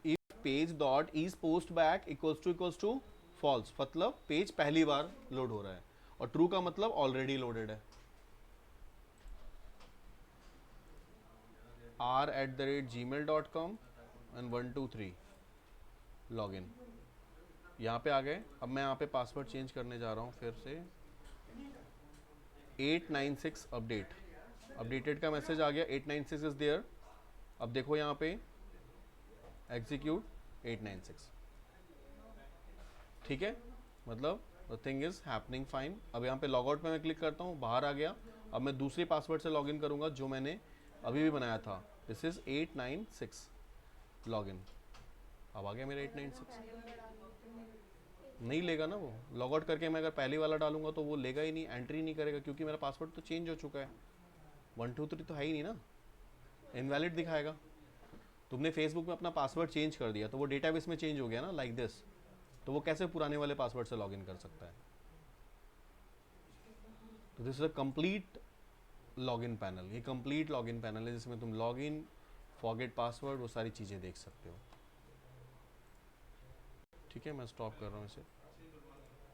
if page dot is post back equals to false, मतलब पेज पहली बार लोड हो रहा है, और ट्रू का मतलब ऑलरेडी लोडेड है। r@gmail.com एंड 123 लॉगिन, यहाँ पे आ गए। अब मैं यहाँ पे पासवर्ड चेंज करने जा रहा हूँ फिर से, 896 अपडेटेड का मैसेज आ गया, 896 इज देयर। अब देखो यहाँ पे एग्जीक्यूट 896, ठीक है, मतलब the thing is happening fine. अब यहाँ पे लॉग आउट पे मैं क्लिक करता हूँ, बाहर आ गया। अब मैं दूसरी पासवर्ड से लॉगिन करूँगा जो मैंने अभी भी बनाया था। This is 896 login. अब आ गया मेरा 896। नहीं लेगा ना वो, लॉग आउट करके मैं अगर पहली वाला डालूंगा तो वो लेगा ही नहीं, एंट्री नहीं करेगा, क्योंकि मेरा पासवर्ड तो चेंज हो चुका है। 123 तो है ही नहीं ना, इनवैलिड दिखाएगा। तुमने फेसबुक में अपना पासवर्ड चेंज कर दिया तो वो डेटाबेस में चेंज हो गया ना, लाइक दिस। तो वो कैसे पुराने वाले पासवर्ड से लॉगिन कर सकता है? तो this is a complete login panel. ये कंप्लीट लॉगिन पैनल है जिसमें तुम लॉगिन, फॉरगेट पासवर्ड, वो सारी चीज़ें देख सकते हो। ठीक है, मैं स्टॉप कर रहा हूँ इसे।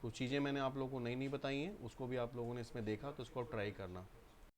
कुछ चीज़ें मैंने आप लोगों को नई नहीं बताई हैं, उसको भी आप लोगों ने इसमें देखा, तो उसको ट्राई करना।